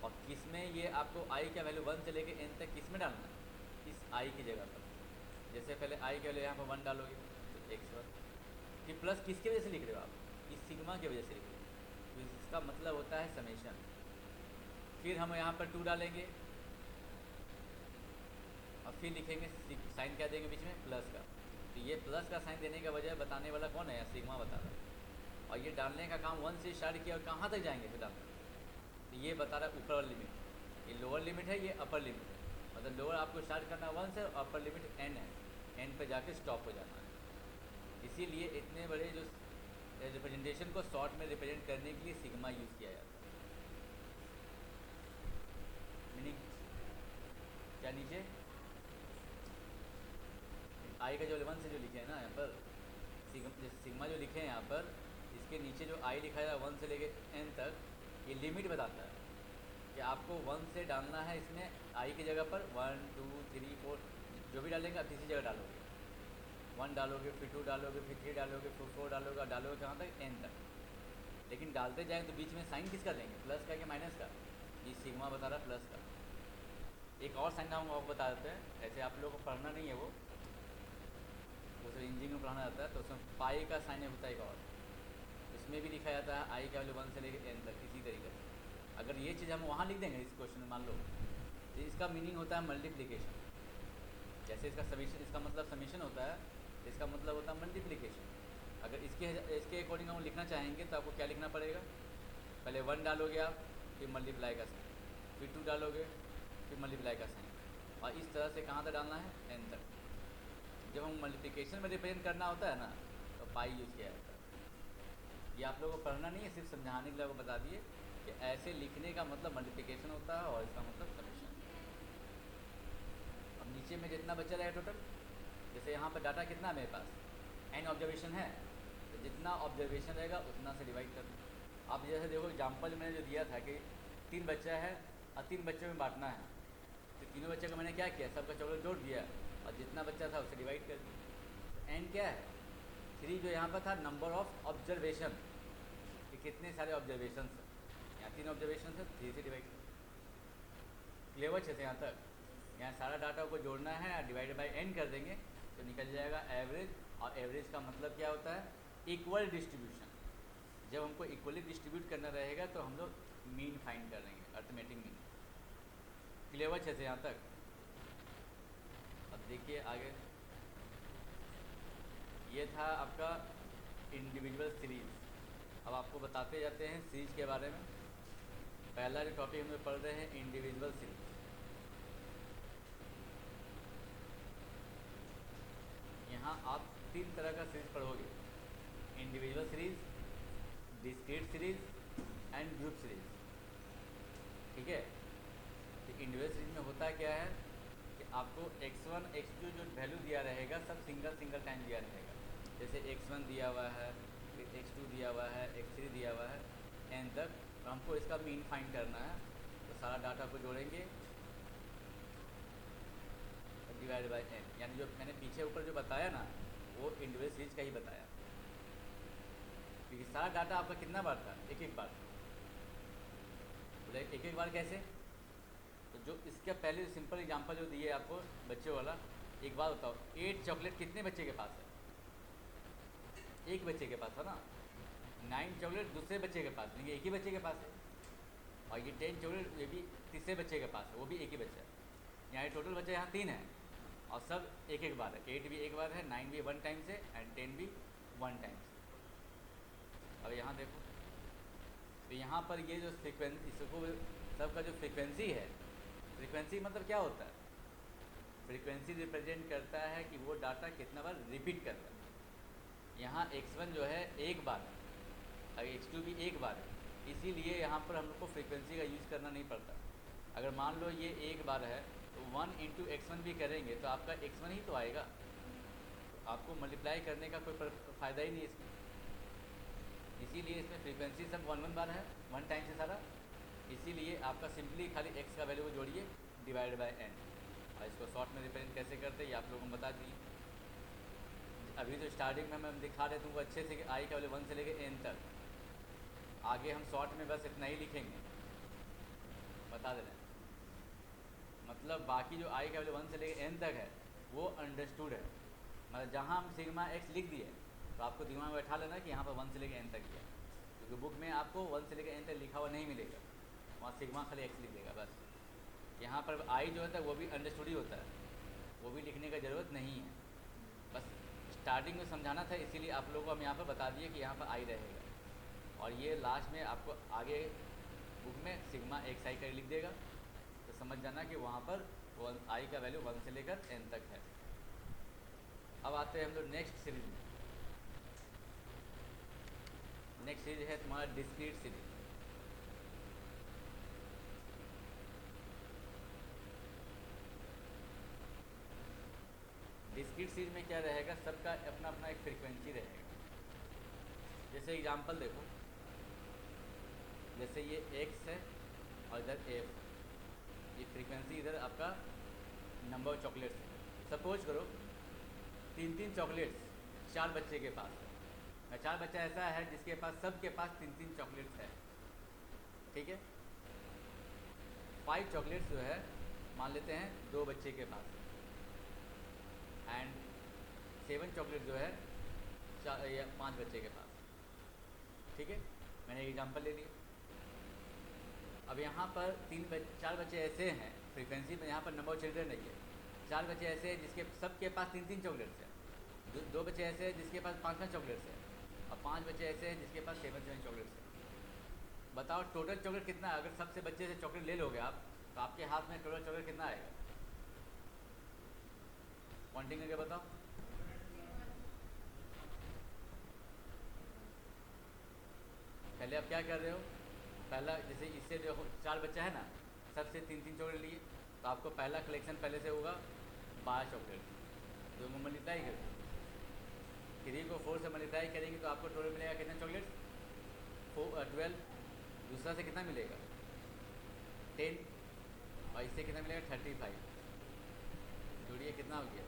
और किस में ये आपको i का वैल्यू 1 से लेकर n तक किस में डालना है? इस i की जगह पर। जैसे पहले i के वैल्यू यहाँ पर 1 डालोगे तो x1, कि प्लस किसकी वजह से लिख रहे हो आप? इस सिग्मा की वजह से लिख रहे हो, तो इसका मतलब होता है समेशन। फिर हम यहाँ पर 2 डालेंगे और फिर लिखेंगे साइन क्या देंगे बीच में? प्लस का। तो ये प्लस का साइन देने का वजह बताने वाला कौन है? सिग्मा बता रहा है। और ये डालने का काम 1 से स्टार्ट किया और कहाँ तक जाएंगे फिर डालना? तो ये बता रहा है ऊपर वाली लिमिट, ये लोअर लिमिट है, ये अपर लिमिट है। मतलब लोअर आपको स्टार्ट करना 1 से, अपर लिमिट n है, n पे जाके स्टॉप हो जाना है। इसीलिए इतने बड़े जो रिप्रेजेंटेशन को शॉर्ट में रिप्रेजेंट करने के लिए सिग्मा यूज़ किया जाता है। मीनिंग क्या? नीचे आई का जो 1 से जो लिखे हैं ना यहाँ पर सिग्मा जो लिखे हैं यहाँ पर, इसके नीचे जो आई लिखा है 1 से लेके n तक, ये लिमिट बताता है कि आपको 1 से डालना है इसमें आई की जगह पर 1 2 3 4 जो भी डालेंगे आप किसी जगह डालोगे। 1 डालोगे, फिर 2 डालोगे, फिर 3 डालोगे, फिर 4 डालोगे, और डालोगे कहाँ तक? n तक। लेकिन डालते जाएँ तो बीच में साइन किसका देंगे? प्लस का कि माइनस का? ये सिग्मा बता रहा है प्लस का। एक और साइन हम आपको बता देते हैं, ऐसे आप लोगों को पढ़ना नहीं है, वो इंजीनियरिंग में पढ़ाना जाता है, तो उसमें पाई का साइन होता है एक और, इसमें भी लिखा जाता है आई का वैल्यू 1 से लेकर n तक। इसी तरीके से अगर ये चीज़ हम वहाँ लिख देंगे इस क्वेश्चन में, मान लो, तो इसका मीनिंग होता है मल्टीप्लिकेशन। जैसे इसका समीशन, इसका मतलब समीशन होता है, इसका मतलब होता है मल्टीप्लिकेशन। अगर इसके अकॉर्डिंग हम लिखना चाहेंगे तो आपको क्या लिखना पड़ेगा? पहले 1 डालोगे आप, फिर मल्टीप्लाई का साइन, फिर 2 डालोगे, फिर मल्टीप्लाई का साइन, और इस तरह से कहाँ तक डालना है? n तक। जब हम मल्टीप्लिकेशन में रिप्रेजेंट करना होता है ना, तो पाई यूज़ किया जाता है। ये आप लोगों को पढ़ना नहीं है, सिर्फ समझाने के लिए आपको बता दिए कि ऐसे लिखने का मतलब मल्टीप्लिकेशन होता है और इसका मतलब समेशन। अब नीचे में जितना बचा रहेगा टोटल, जैसे यहाँ पर डाटा कितना है मेरे पास? n ऑब्जर्वेशन है, तो जितना ऑब्जर्वेशन रहेगा उतना से डिवाइड कर दो। आप जैसे देखो एग्जाम्पल मैंने जो दिया था कि 3 बच्चा है और 3 बच्चों में बांटना है, तो तीनों बच्चों को मैंने क्या किया, सबका चॉकलेट जोड़ दिया और जितना बच्चा था उसे डिवाइड कर दिया। एन क्या है, 3 जो यहाँ पर था नंबर ऑफ ऑब्जर्वेशन, कि कितने सारे ऑब्जर्वेशन है, यहाँ 3 ऑब्जर्वेशन है, 3 से डिवाइड कर। क्लियर अच्छे से यहाँ तक। यहाँ सारा डाटा को जोड़ना है, डिवाइड बाई एन कर देंगे तो निकल जाएगा एवरेज। और एवरेज का मतलब क्या होता है, इक्वल डिस्ट्रीब्यूशन। जब हमको इक्वली डिस्ट्रीब्यूट करना रहेगा तो हम लोग मीन फाइंड कर लेंगे, अर्थमेटिक मीन। क्लियर अच्छे से यहाँ तक। अब देखिए आगे, ये था आपका इंडिविजुअल सीरीज। अब आपको बताते जाते हैं सीरीज के बारे में। पहला जो टॉपिक हम लोग पढ़ रहे हैं इंडिविजुअल सीरीज। यहाँ आप 3 तरह का सीरीज पढ़ोगे, individual series, discrete series and group series. ठीक है। तो इंडिविजुअल सीरीज में होता क्या है कि आपको x1 x2 जो वैल्यू दिया रहेगा सब सिंगल सिंगल टाइम दिया रहेगा। जैसे x1 दिया हुआ है, फिर x2 दिया हुआ है, x3 दिया हुआ है, एन तक। तो हमको इसका मीन फाइंड करना है, तो सारा डाटा को जोड़ेंगे डिवाइड बाई एन। यानी जो मैंने पीछे ऊपर जो बताया ना वो इंडिविजुअल सीरीज का ही बताया, क्योंकि सारा डाटा आपका कितना बार था, एक एक बार। बोले एक एक बार कैसे, तो जो इसका पहले सिंपल एग्जांपल जो दिए आपको बच्चों वाला, एक बात बताओ 8 चॉकलेट कितने बच्चे के पास है, एक बच्चे के पास है ना। 9 चॉकलेट दूसरे बच्चे के पास, लेकिन एक ही बच्चे के पास है। और ये 10 चॉकलेट ये भी तीसरे बच्चे के पास है, वो भी एक ही बच्चा है। यहाँ टोटल बच्चे यहाँ 3 हैं और सब एक एक बार है। 8 भी एक बार है, 9 भी 1 टाइम से एंड 10 भी 1 टाइम से। अब यहाँ देखो, तो यहाँ पर ये जो फ्रीक्वेंसी, इसको सबका जो फ्रीक्वेंसी है, फ्रीक्वेंसी मतलब क्या होता है, फ्रीक्वेंसी रिप्रेजेंट करता है कि वो डाटा कितना बार रिपीट कर रहा है। यहाँ x1 जो है एक बार है और x2 भी एक बार है, इसीलिए यहाँ पर हम लोग को फ्रीक्वेंसी का यूज़ करना नहीं पड़ता। अगर मान लो ये एक बार है तो 1 × x1 भी करेंगे तो आपका x1 ही तो आएगा, तो आपको मल्टीप्लाई करने का कोई फ़ायदा ही नहीं इसमें। इसीलिए इसमें फ्रीक्वेंसी सब 1 बार है, 1 टाइम से सारा। इसीलिए आपका सिंपली खाली x का वैल्यू को जोड़िए डिवाइड बाय n। और इसको शॉर्ट में रिप्रेजेंट कैसे करते हैं ये आप लोगों को बता दिए। अभी तो स्टार्टिंग में हम दिखा रहे तुमको अच्छे से कि i का वैल्यू 1 से लेकर n तक। आगे हम शॉर्ट में बस इतना ही लिखेंगे, बता दे रहे हैं। मतलब बाकी जो i का वैल्यू 1 से लेकर n तक है वो अंडरस्टूड है। मतलब जहाँ हम सिग्मा x लिख दिए तो आपको दिमाग में बैठा लेना कि यहाँ पर 1 से लेकर n तक किया, क्योंकि बुक में आपको 1 से लेकर n तक लिखा हुआ नहीं मिलेगा, वहाँ सिग्मा खाली x लिख देगा बस। यहाँ पर i जो होता है वो भी अंडरस्टूड ही होता है, वो भी लिखने का ज़रूरत नहीं है। बस स्टार्टिंग में समझाना था, इसीलिए आप लोगों को हम यहाँ पर बता दिए कि यहाँ पर i रहेगा। और ये लास्ट में आपको आगे बुक में सिग्मा xi कर लिख देगा, तो समझ जाना कि वहाँ पर i का वैल्यू 1 से लेकर n तक है। अब आते हैं हम लोग नेक्स्ट सीरीज में। नेक्स्ट सीरीज है तुम्हारा डिस्क्रीट सीरीज। डिस्क्रीट सीरीज में क्या रहेगा, सबका अपना अपना एक फ्रीक्वेंसी रहेगा। जैसे एग्जांपल देखो, जैसे ये x है और इधर f, ये फ्रीक्वेंसी इधर आपका नंबर ऑफ चॉकलेट्स है। सपोज करो 3 चॉकलेट्स 4 बच्चे के पास है। 4 बच्चा ऐसा है जिसके पास सबके पास 3 चॉकलेट्स है, ठीक है। 5 चॉकलेट्स जो है मान लेते हैं 2 बच्चे के पास, एंड 7 चॉकलेट जो है 5 बच्चे के पास, ठीक है। मैंने एग्जांपल ले लिया। अब यहाँ पर 4 बच्चे ऐसे हैं, फ्रीक्वेंसी में यहाँ पर नंबर ऑफ चिल्ड्रन नहीं है। 4 बच्चे ऐसे हैं जिसके सबके पास 3 चॉकलेट्स हैं। 2 बच्चे ऐसे हैं जिसके पास 5 चॉकलेट्स हैं, और 5 बच्चे ऐसे हैं जिसके पास 7 चॉकलेट्स हैं। बताओ टोटल चॉकलेट कितना है? अगर सबसे बच्चे से चॉकलेट ले लोगे आप तो आपके हाथ में टोटल चॉकलेट कितना आएगा? काउंटिंग करके बताओ। पहले आप क्या कर रहे हो, पहला जैसे इससे जो 4 बच्चा है ना, सबसे 3 चॉकलेट लिए, तो आपको पहला कलेक्शन पहले से होगा 12 चॉकलेट, तो मल्टीप्लाई कर 3 को 4 से मल्टीप्लाई करेंगे तो आपको टोटल मिलेगा कितना चॉकलेट्स? 12। दूसरा से कितना मिलेगा? 10। और इससे कितना मिलेगा? 35। जोड़िए कितना हो गया?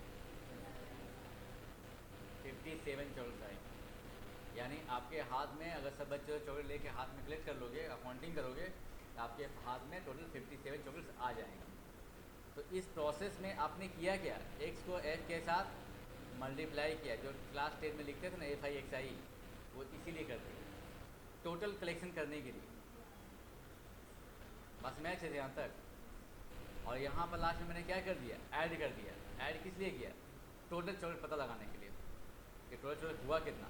57 चॉकलेट्स आएंगे। यानी आपके हाथ में अगर सब बच्चे चॉकलेट लेके हाथ में कलेक्ट कर लोगे, काउंटिंग करोगे, तो आपके हाथ में टोटल 57 चॉकलेट्स आ जाएंगे। तो इस प्रोसेस में आपने किया क्या? एक्स को एफ के साथ मल्टीप्लाई किया, जो क्लास 10 में लिखते थे ना एफ आई एक्स आई, वो इसीलिए करते हैं, टोटल कलेक्शन करने के लिए। बस मैच है यहाँ तक। और यहाँ पर लास्ट में मैंने क्या कर दिया? ऐड कर दिया। ऐड किस लिए किया? टोटल चॉकलेट पता लगाने के लिए कि टोटल चॉकलेट हुआ कितना।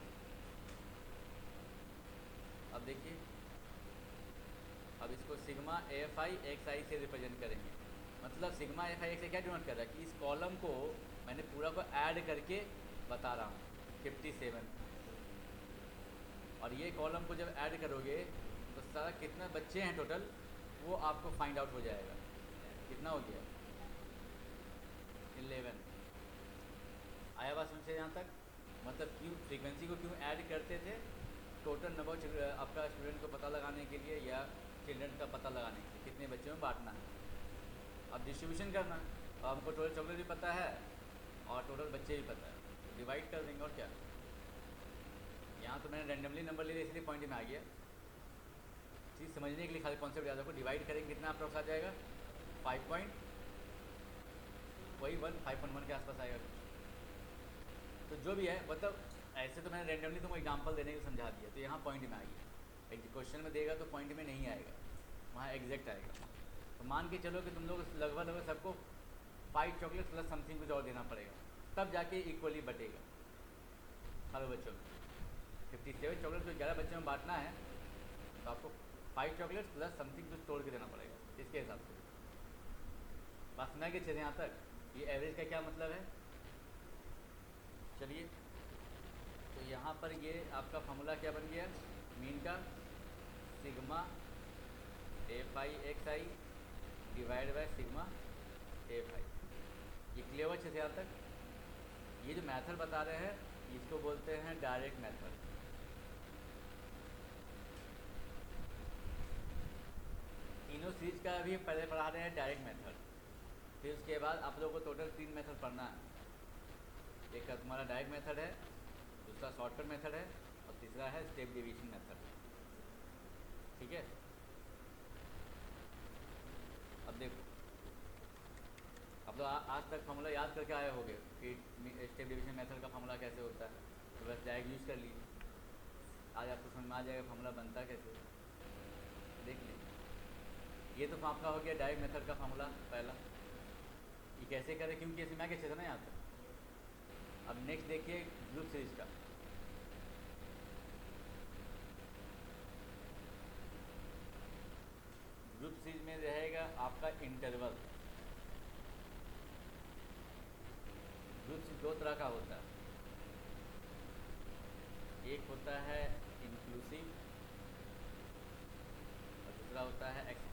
अब देखिए, अब इसको सिग्मा एफ आई एक्स आई से रिप्रेजेंट करेंगे। मतलब सिग्मा एफ आई एक्स आई क्या डिनोट कर रहा है कि इस कॉलम को मैंने पूरा को ऐड करके बता रहा हूँ 57। और ये कॉलम को जब ऐड करोगे तो सारा कितने बच्चे हैं टोटल वो आपको फाइंड आउट हो जाएगा। कितना हो गया? 11। आया बात समझे यहाँ तक? मतलब क्यों फ्रीक्वेंसी को क्यों ऐड करते थे? टोटल नंबर आपका स्टूडेंट को पता लगाने के लिए या चिल्ड्रन का पता लगाने के लिए, कितने बच्चों में बांटना है। अब डिस्ट्रीब्यूशन करना, तो हमको टोटल चॉकलेट भी पता है और टोटल बच्चे भी पता है, तो डिवाइड कर देंगे। और क्या, यहाँ तो मैंने रैंडमली नंबर ले लिया इसलिए पॉइंट में आ गया। चीज़ समझने के लिए खाली कॉन्सेप्ट याद रखो। डिवाइड करेंगे कितना अप्रॉक्स आ जाएगा? 5 पॉइंट वही 5.1 के आसपास आएगा। तो जो भी है, मतलब ऐसे तो मैंने रैंडमली तुमको एग्जांपल देने को समझा दिया, तो यहाँ पॉइंट में आ गया। एक क्वेश्चन में देगा तो पॉइंट में नहीं आएगा, वहाँ एग्जैक्ट आएगा। तो मान के चलो कि तुम लोग लगभग सबको 5 चॉकलेट प्लस समथिंग कुछ और देना पड़ेगा, तब जाके इक्वली बटेगा हर बच्चों में। 57 चॉकलेट जो 11 बच्चों में बांटना है, तो आपको 5 चॉकलेट प्लस समथिंग कुछ तोड़ के देना पड़ेगा इसके हिसाब से। बात सुना के चलिए यहाँ तक। ये एवरेज का क्या मतलब है? चलिए, तो यहाँ पर ये आपका फॉर्मूला क्या बन गया? मीन का sigma f I x I divide by sigma f आई। ये क्लियर हुआ अच्छे से यहाँ तक? ये जो मेथड बता रहे हैं इसको बोलते हैं डायरेक्ट मेथड। तीनों सीरीज का अभी पहले पढ़ा रहे हैं डायरेक्ट मेथड, फिर उसके बाद आप लोगों को टोटल 3 मेथड पढ़ना है। एक का तुम्हारा डायरेक्ट मेथड है, दूसरा शॉर्टकट मेथड है, और तीसरा है स्टेप डिवीजन मेथड। ठीक है, अब देखो, अब तो आज तक फॉर्मूला याद करके आए होंगे कि स्टेप डिवीजन मेथड का फॉर्मूला कैसे होता है, तो बस डायरेक्ट यूज़ कर लीजिए। आज आपको समझ में आ जाएगा फॉर्मूला बनता कैसे, देख लीजिए। ये तो आपका हो गया डायरेक्ट मेथड का फॉर्मूला पहला। ये कैसे करें, क्योंकि ऐसे मैं कैसे था ना यहाँ तक। अब नेक्स्ट देखिए ग्रुप सीरीज का। ग्रुप सीरीज में रहेगा आपका इंटरवल। ग्रुप सीरीज 2 तरह का होता है, एक होता है इंक्लूसिव और दूसरा होता है एक्सक्लूसिव।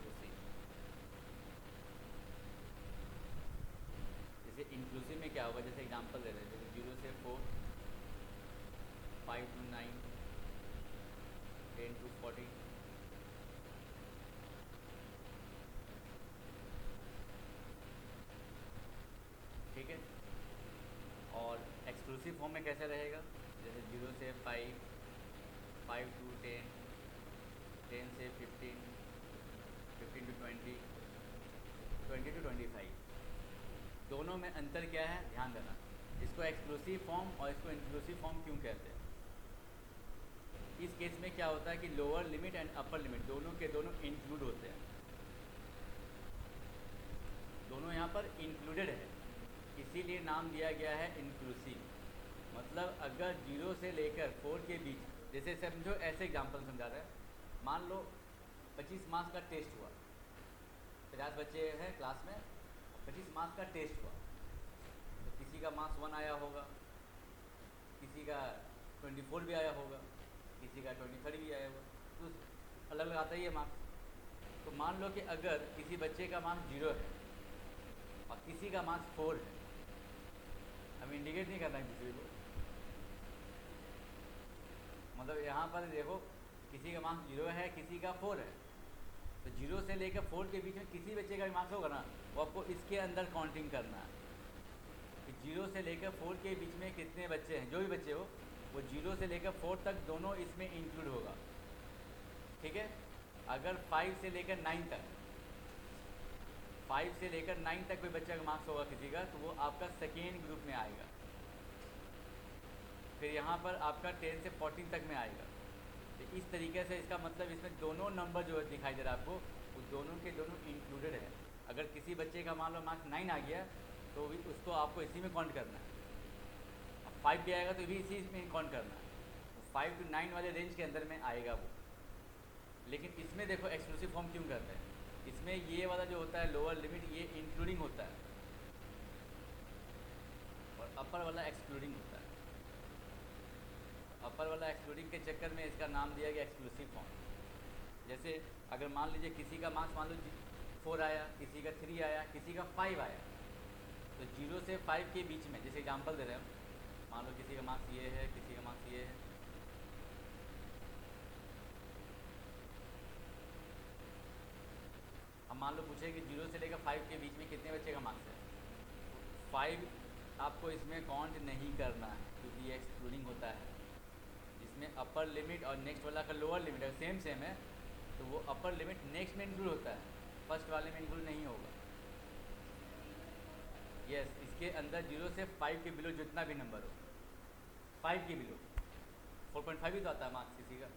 जैसे इंक्लूसिव में क्या होगा, जैसे एग्जांपल दे रहे हैं, जैसे 0 से 4, 5 to 9, 10 to 14। ठीक है, और एक्सक्लूसिव फॉर्म में कैसे रहेगा, जैसे 0 से 5, 5 to 10, 10 से 15, 15 to 20, 20 to 25। दोनों में अंतर क्या है ध्यान देना। इसको एक्सक्लूसिव फॉर्म और इसको इंक्लूसिव फॉर्म क्यों कहते हैं? इस केस में क्या होता है कि lower limit and upper limit दोनों के दोनों इंक्लूड होते हैं, दोनों यहाँ पर इंक्लूडेड है, इसीलिए नाम दिया गया है इंक्लूसिव। मतलब अगर 0 से लेकर 4 के बीच, जैसे समझो ऐसे एग्जांपल समझा रहे हैं, मान लो 25 मार्क्स का टेस्ट हुआ, 50 बच्चे हैं क्लास में, 25 मार्क्स का टेस्ट हुआ, तो किसी का मार्क्स 1 आया होगा, किसी का 24 भी आया होगा, किसी का 23 भी आया होगा, तो अलग अलग आता ही है मार्क्स। तो मान लो कि अगर किसी बच्चे का मार्क्स 0 है और किसी का मार्क्स 4 है, हमें इंडिकेट नहीं करना है किसी को, मतलब यहाँ पर देखो किसी का मार्क्स 0 है, किसी का 4 है, तो 0 से लेकर 4 के बीच में किसी बच्चे का भी मार्क्स होगा ना, वो आपको इसके अंदर काउंटिंग करना है कि 0 से लेकर 4 के बीच में कितने बच्चे हैं, जो भी बच्चे हो वो 0 से लेकर 4 तक दोनों इसमें इंक्लूड होगा, ठीक है। अगर 5 से लेकर 9 तक, 5 से लेकर 9 तक कोई बच्चा का मार्क्स होगा किसी का, तो वो आपका सेकेंड ग्रुप में आएगा। फिर यहाँ पर आपका 10 से 14 तक में आएगा। तो इस तरीके से इसका मतलब इसमें दोनों नंबर जो दिखाई दे रहा है आपको, वो दोनों के दोनों इंक्लूडेड है। अगर किसी बच्चे का मान लो मार्क्स 9 आ गया तो भी उसको आपको इसी में काउंट करना है, अब 5 भी आएगा तो भी इसी में काउंट करना है, तो 5 to 9 वाले रेंज के अंदर में आएगा वो। लेकिन इसमें देखो एक्सक्लूसिव फॉर्म क्यों करते हैं, इसमें ये वाला जो होता है लोअर लिमिट ये इंक्लूडिंग होता है और अपर वाला एक्सक्लूडिंग होता है। अपर वाला एक्सक्लूडिंग के चक्कर में इसका नाम दिया गया एक्सक्लूसिव फॉर्म। जैसे अगर मान लीजिए किसी का मार्क्स मान लो 4 आया, किसी का 3 आया, किसी का 5 आया, तो 0 से 5 के बीच में, जैसे एग्जांपल दे रहे हैं, मान लो किसी का मार्क्स ये है, किसी का मार्क्स ये है, हम मान लो पूछे कि 0 से लेकर 5 के बीच में कितने बच्चे का मार्क्स है, 5 आपको इसमें काउंट नहीं करना है क्योंकि ये एक्सक्लूडिंग होता है। इसमें अपर लिमिट और नेक्स्ट वाला का लोअर लिमिट अगर सेम सेम है तो वो अपर लिमिट नेक्स्ट में इंक्लूड होता है, फर्स्ट वाले में इंक्लूड नहीं होगा। यस, इसके अंदर 0 से 5 के बिलो जितना भी नंबर हो, 5 के बिलो 4.5 भी तो आता है मार्क्स किसी का,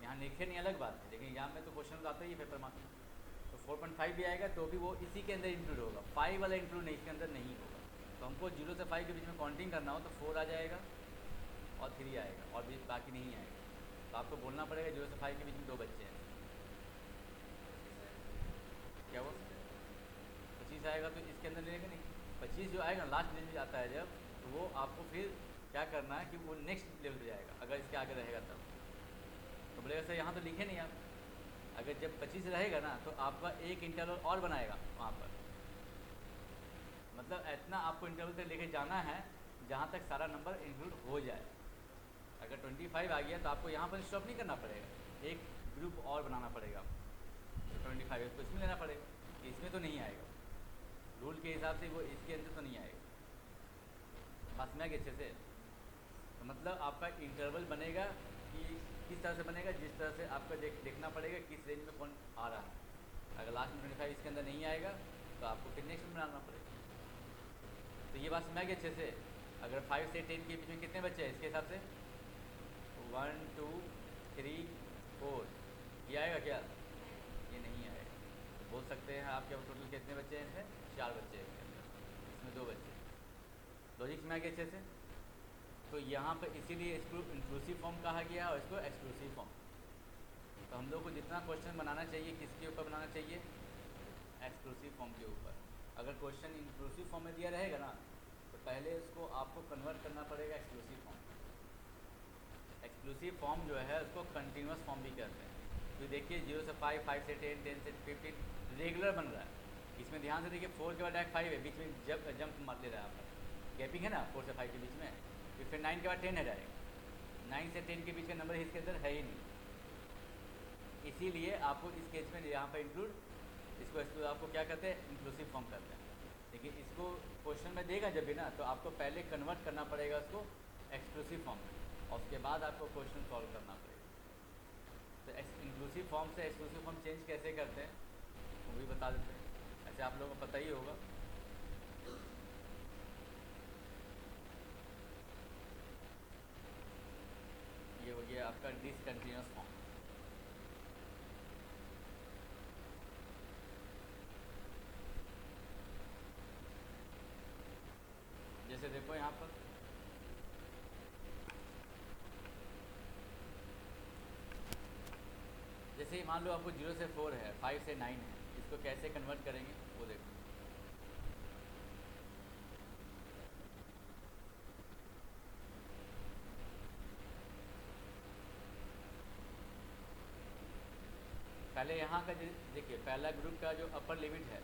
यहाँ लिखे नहीं अलग बात है, लेकिन एग्जाम में तो क्वेश्चन तो आता ही है पेपर मार्क्स, तो 4.5 भी आएगा तो भी वो इसी के अंदर इंक्लूड होगा, 5 वाला इंक्लूड नहीं, इसके अंदर नहीं होगा। तो हमको 0 से 5 के बीच में काउंटिंग करना हो तो 4 आ जाएगा और 3 आएगा और भी बाकी नहीं आएगा। तो आपको बोलना पड़ेगा 0 से 5 के बीच में 2 बच्चे हैं, क्या वो 25 आएगा तो इसके अंदर लेगा नहीं, 25 जो आएगा लास्ट रेंज में आता है जब, तो वो आपको फिर क्या करना है कि वो नेक्स्ट लेवल पे जाएगा, अगर इसके आगे रहेगा तब। तो बोलेगा सर यहाँ तो लिखे नहीं आप, अगर जब 25 रहेगा ना तो आपका एक इंटरवल और बनाएगा वहाँ पर, मतलब इतना आपको इंटरवल तक लेके जाना है जहाँ तक सारा नंबर इंक्लूड हो जाए। अगर 25 आ गया तो आपको यहाँ पर स्टॉप नहीं करना पड़ेगा, एक ग्रुप और बनाना पड़ेगा, तो 25 तो इसमें लेना पड़ेगा, इसमें तो नहीं आएगा, रूल के हिसाब से वो इसके अंदर तो नहीं आएगा। बात में अच्छे से, तो मतलब आपका इंटरवल बनेगा कि किस तरह से बनेगा, जिस तरह से आपको देखना पड़ेगा किस रेंज में कौन आ रहा है। अगर लास्ट में 25 इसके अंदर नहीं आएगा तो आपको फिर नेक्स्ट में बनाना पड़ेगा। तो ये बात समझ गए अच्छे से। अगर 5 से 10 के बीच में कितने बच्चे हैं इसके हिसाब से 1 2 3 4, ये आएगा क्या, ये नहीं आएगा। तो बोल सकते हैं आपके टोटल कितने बच्चे हैं, इसमें 4 बच्चे हैं इसके अंदर, इसमें 2 बच्चे। लॉजिक में आ गया अच्छे से। तो यहाँ पर इसीलिए इसको इंक्लूसिव फॉर्म कहा गया और इसको एक्सक्लूसिव फॉर्म। तो हम लोग को जितना क्वेश्चन बनाना चाहिए किसके ऊपर बनाना चाहिए, एक्सक्लूसिव फॉर्म के ऊपर। अगर क्वेश्चन इंक्लूसिव फॉर्म में दिया रहेगा ना तो पहले उसको आपको कन्वर्ट करना पड़ेगा एक्सक्लूसिव फॉर्म। एक्सक्लूसिव फॉर्म जो है उसको कंटिन्यूस फॉर्म भी कहते हैं। तो देखिए 0 से 5, 5 से 10, 10 से 15 रेगुलर बन रहा है। इसमें ध्यान से देखिए 4 के बाद डायरेक्ट 5 है, बीच में जंप मार ले रहा है आपका, गैपिंग है ना 4 से 5 के बीच में, फिर 9 के बाद 10 है डायरेक्ट, 9 से 10 के बीच का नंबर इसके अंदर है ही नहीं। इसीलिए आपको इस केस में यहाँ पर इंक्लूड, इसको आपको क्या कहते हैं, इंक्लूसिव फॉर्म करते हैं। लेकिन इसको क्वेश्चन में देगा जब भी ना तो आपको पहले कन्वर्ट करना पड़ेगा उसको एक्सक्लूसिव फॉर्म में और उसके बाद आपको क्वेश्चन सॉल्व करना पड़ेगा। तो इंक्लूसिव फॉर्म से एक्सक्लूसिव फॉर्म चेंज कैसे करते हैं वो भी बता देते हैं, ऐसे आप लोगों को पता ही होगा। ये हो गया आपका डिसकंटिन्यूस फॉर्म। जैसे देखो यहाँ पर जैसे मान लो आपको 0 से 4 है, 5 से 9 है, इसको कैसे कन्वर्ट करेंगे वो देखो। पहले यहाँ का देखिए पहला ग्रुप का जो अपर लिमिट है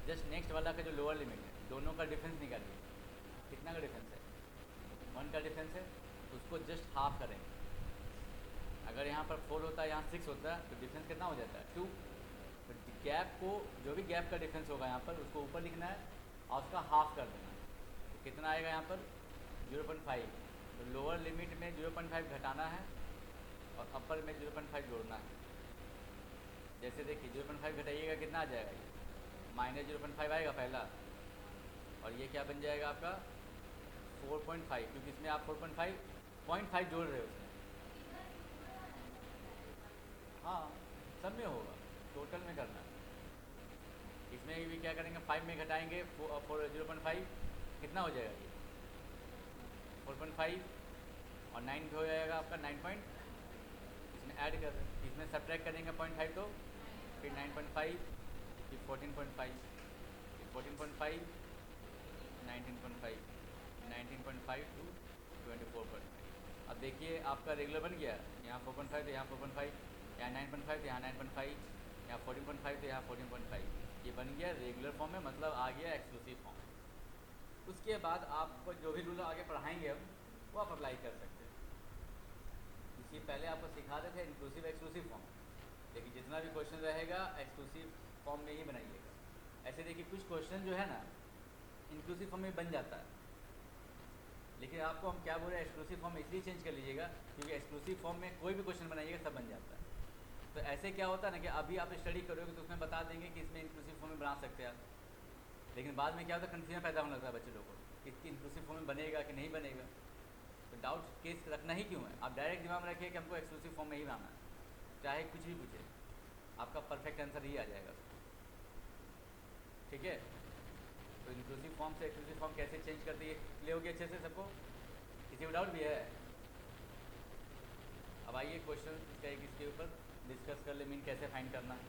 जस्ट नेक्स्ट वाला का जो लोअर लिमिट है, दोनों का डिफरेंस निकालिए। कितना का डिफरेंस है, 1 का डिफरेंस है, उसको उसको जस्ट हाफ करेंगे। अगर यहाँ पर 4 होता है, यहाँ 6 होता है, तो डिफरेंस कितना हो जाता है 2। तो गैप को, जो भी गैप का डिफरेंस होगा यहाँ पर, उसको ऊपर लिखना है और उसका हाफ कर देना है। तो कितना आएगा यहाँ पर 0.5। तो लोअर लिमिट में 0.5 घटाना है और अपर में 0.5 जोड़ना है। जैसे देखिए 0.5 घटाइएगा कितना आ जाएगा, ये -0.5 आएगा पहला, और ये क्या बन जाएगा आपका 4.5, क्योंकि इसमें आप 4.5 जोड़ रहे हो उसमें। हाँ, सब में होगा, टोटल में करना है। इसमें भी क्या करेंगे, 5 में घटाएंगे 0.5, कितना हो जाएगा ये 4.5, और 9 हो जाएगा आपका 9 इसमें ऐड कर, इसमें सब्ट्रैक्ट करेंगे 0.5, तो फिर 9.5, फिर 14.5, फिर 14.5, 19.5, 19.5 टू 24.5। अब देखिए आपका रेगुलर बन गया, यहाँ 4.5 तो यहाँ 4.5, यहाँ 9.5 तो यहाँ 9.5, यहाँ 14.5 तो यहाँ 14.5। ये बन गया रेगुलर फॉर्म में, मतलब आ गया एक्सक्लूसिव फॉर्म। उसके बाद आपको जो भी रूल आगे पढ़ाएंगे हम, वो आप अप्लाई कर सकते हैं। इससे पहले आपको सिखाते थे इंक्लूसिव एक्सक्लूसिव फॉर्म, लेकिन जितना भी क्वेश्चन रहेगा एक्सक्लूसिव फॉर्म में ही बनाइएगा। ऐसे देखिए कुछ क्वेश्चन जो है ना इंक्लूसिव फॉर्म में बन जाता है, लेकिन आपको हम क्या बोल रहे हैं, एक्सक्लूसिव फॉर्म इसलिए चेंज कर लीजिएगा क्योंकि एक्सक्लूसिव फॉर्म में कोई भी क्वेश्चन बनाइएगा सब बन जाता है। तो ऐसे क्या होता है ना कि अभी आप स्टडी करोगे तो उसमें बता देंगे कि इसमें इंक्लूसिव फॉर्म में बना सकते हैं आप, लेकिन बाद में क्या होता है कन्फ्यूजन पैदा होने लगता है बच्चे लोगों को कि इसकी इंक्लूसिव फॉर्म में बनेगा कि नहीं बनेगा। तो डाउट केस रखना ही क्यों है, आप डायरेक्ट दिमाग में रखिए कि हमको एक्सक्लूसिव फॉर्म में ही बनाना है, चाहे कुछ भी पूछे आपका परफेक्ट आंसर ही आ जाएगा। ठीक है, तो इंक्लूसिव फॉर्म से एक्सक्लूसिव फॉर्म कैसे चेंज कर दिए, क्लियर हो गया अच्छे से सबको, किसी को डाउट भी है? अब आइए क्वेश्चन इसका एक इसके ऊपर डिस्कस कर ले, मीन कैसे फाइंड करना है।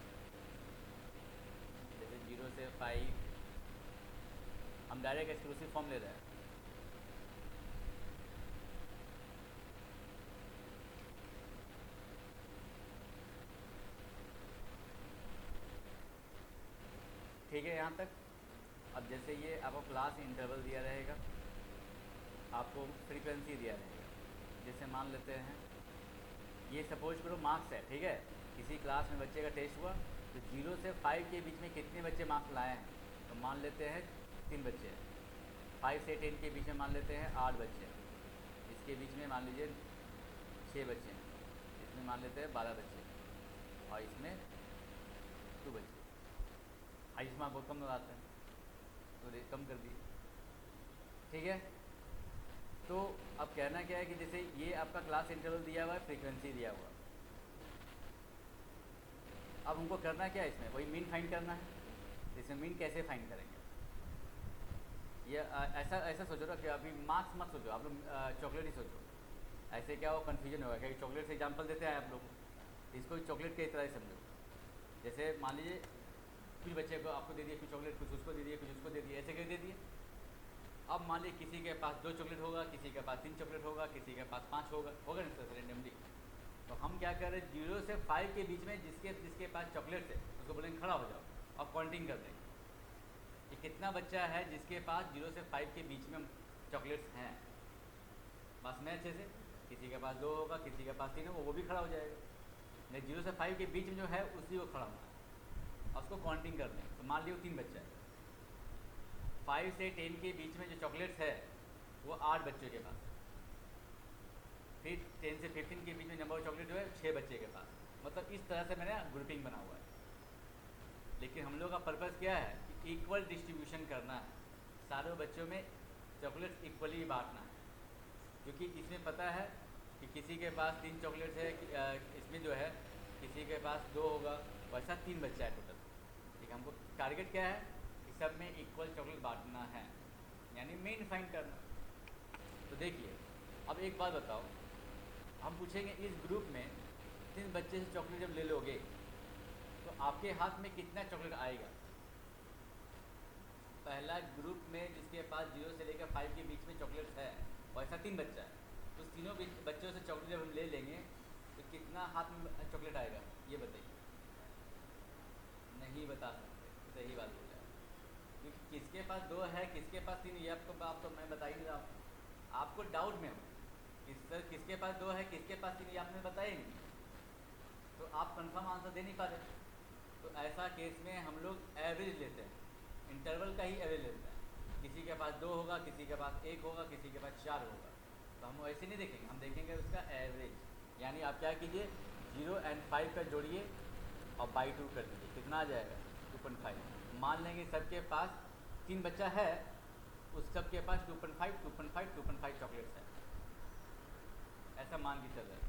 जैसे 0 से 5 हम डायरेक्ट एक्सक्लूसिव फॉर्म ले रहे हैं। ठीक है यहाँ तक। अब जैसे ये आपको क्लास इंटरवल दिया रहेगा, आपको फ्रीक्वेंसी दिया रहेगा। जैसे मान लेते हैं ये सपोज करो मार्क्स है, ठीक है, किसी क्लास में बच्चे का टेस्ट हुआ तो 0 से 5 के बीच में कितने बच्चे मार्क्स लाए हैं, तो मान लेते हैं 3 बच्चे हैं। 5 से 10 के बीच में मान लेते हैं 8 बच्चे हैं, इसके बीच में मान लीजिए 6 बच्चे हैं, इसमें मान लेते हैं 12 बच्चे, और इसमें 2 बच्चे। हाइस्ट मार्क बहुत कम लगाते हैं तो कम कर दिए। ठीक है, तो अब कहना क्या है कि जैसे ये आपका क्लास इंटरवल दिया हुआ है, फ्रीक्वेंसी दिया हुआ, अब हमको करना क्या है इसमें, वही मीन फाइंड करना है। इसमें मीन कैसे फाइंड करेंगे, ये ऐसा ऐसा सोचो ना कि अभी मार्क्स मत सोचो, आप लोग चॉकलेट ही सोचो। ऐसे क्या हो कन्फ्यूजन होगा, क्या चॉकलेट से एग्जाम्पल देते हैं आप लोग, इसको चॉकलेट के तरह ही समझो। जैसे मान लीजिए कुछ बच्चे को आपको दे दिए कुछ चॉकलेट, कुछ उसको दे दिए, कुछ उसको दे दिए, ऐसे क्यों दे दिए। अब मान लीजिए किसी के पास 2 चॉकलेट होगा, किसी के पास 3 चॉकलेट होगा, किसी के पास 5 होगा नहीं तो रेंडमली। तो हम क्या कर रहे हैं 0 से 5 के बीच में जिसके जिसके पास चॉकलेट है उसको बोलेंगे खड़ा हो जाओ, और काउंटिंग कर देंगे कि कितना बच्चा है जिसके पास 0 से 5 के बीच में चॉकलेट्स हैं। बस में अच्छे से किसी के पास 2 होगा, किसी के पास 3 होगा, वो भी खड़ा हो जाएगा। नहीं 0 से 5 के बीच में जो है उसी को खड़ा होना है और उसको काउंटिंग कर दें। तो मान लियो 3 बच्चा है, 5 से 10 के बीच में जो चॉकलेट्स है वो 8 बच्चों के पास, फिर 10 से 15 के बीच में नंबर ऑफ चॉकलेट जो है 6 बच्चे के पास। मतलब इस तरह से मैंने ग्रुपिंग बना हुआ है। लेकिन हम लोग का पर्पज़ क्या है कि इक्वल डिस्ट्रीब्यूशन करना है, सारे बच्चों में चॉकलेट्स इक्वली बांटना है। क्योंकि इसमें पता है कि किसी के पास 3 चॉकलेट्स है, इसमें जो है किसी के पास 2 होगा, वैसा 3 बच्चा है टोटल। ठीक है, हमको टारगेट क्या है कि सब में इक्वल चॉकलेट बांटना है, यानी मेन फाइंड करना। तो देखिए अब एक बात बताओ, हम पूछेंगे इस ग्रुप में 3 बच्चे से चॉकलेट जब ले लोगे तो आपके हाथ में कितना चॉकलेट आएगा। पहला ग्रुप में जिसके पास 0 से लेकर 5 के बीच में चॉकलेट्स है, वैसा 3 बच्चा है, तो तीनों बच्चों से चॉकलेट जब हम ले लेंगे तो कितना हाथ में चॉकलेट आएगा, ये बताइए। नहीं बता सकते, सही बात बोल रहे हैं, क्योंकि किसके पास 2 है किसके पास 3, ये आपको मैं बता ही नहीं रहा हूँ। आपको डाउट में हो कि सर किसके किसके पास 2 है, किसके पास 3, ये आपने बताया ही नहीं, तो आप कंफर्म आंसर दे नहीं पा रहे। तो ऐसा केस में हम लोग एवरेज लेते हैं, इंटरवल का ही एवरेज लेते हैं। किसी के पास 2 होगा, किसी के पास 1 होगा, किसी के पास 4 होगा, तो हम ऐसे नहीं देखेंगे, हम देखेंगे उसका एवरेज। यानी आप क्या कीजिए, 0 और 5 का जोड़िए और बाई 2 कर दीजिए, कितना आ जाएगा 2.5। मान लेंगे सबके पास 3 बच्चा है, उस सब के पास 2.5 2.5 2.5 चॉकलेट्स है, ऐसा मान के चल रहा है।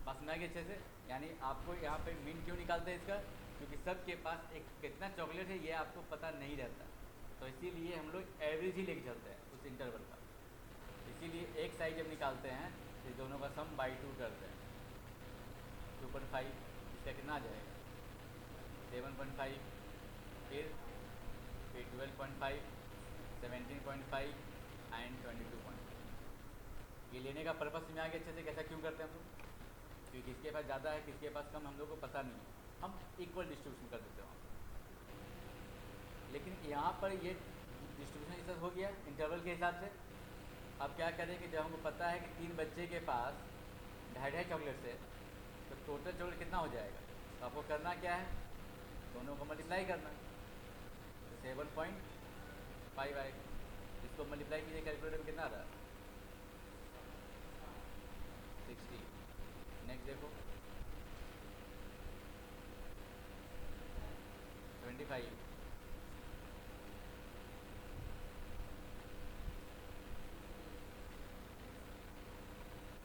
बात सुना गया अच्छे से। यानी आपको यहाँ पे मीन क्यों निकालते हैं इसका, क्योंकि सबके पास एक कितना चॉकलेट है ये आपको पता नहीं रहता, तो इसीलिए हम लोग एवरेज ही लेके चलते हैं उस इंटरवल का। इसीलिए एक साइड जब निकालते हैं तो दोनों का सम बाई 2 करते हैं। 2.5 इसका कितना आ जाएगा 7.5, फिर 12.5, 17.5 एंड 22.5। ये लेने का पर्पस में आगे अच्छे से कैसा क्यों करते हैं हम लोग, क्योंकि किसके पास ज़्यादा है किसके पास कम हम लोग को पता नहीं है, हम इक्वल डिस्ट्रीब्यूशन कर देते हैं। लेकिन यहाँ पर ये डिस्ट्रीब्यूशन इस हो गया इंटरवल के हिसाब से। अब क्या करें कि जब हमको पता है कि 3 बच्चे के पास 2.5 चॉकलेट्स है, तो टोटल चॉकलेट कितना हो जाएगा, तो आपको करना क्या है, दोनों को मल्टीप्लाई करना। तो 7.5 आएगा, इसको मल्टीप्लाई कीजिए कैलकुलेटर में कितना आ रहा है 60। नेक्स्ट देखो 25,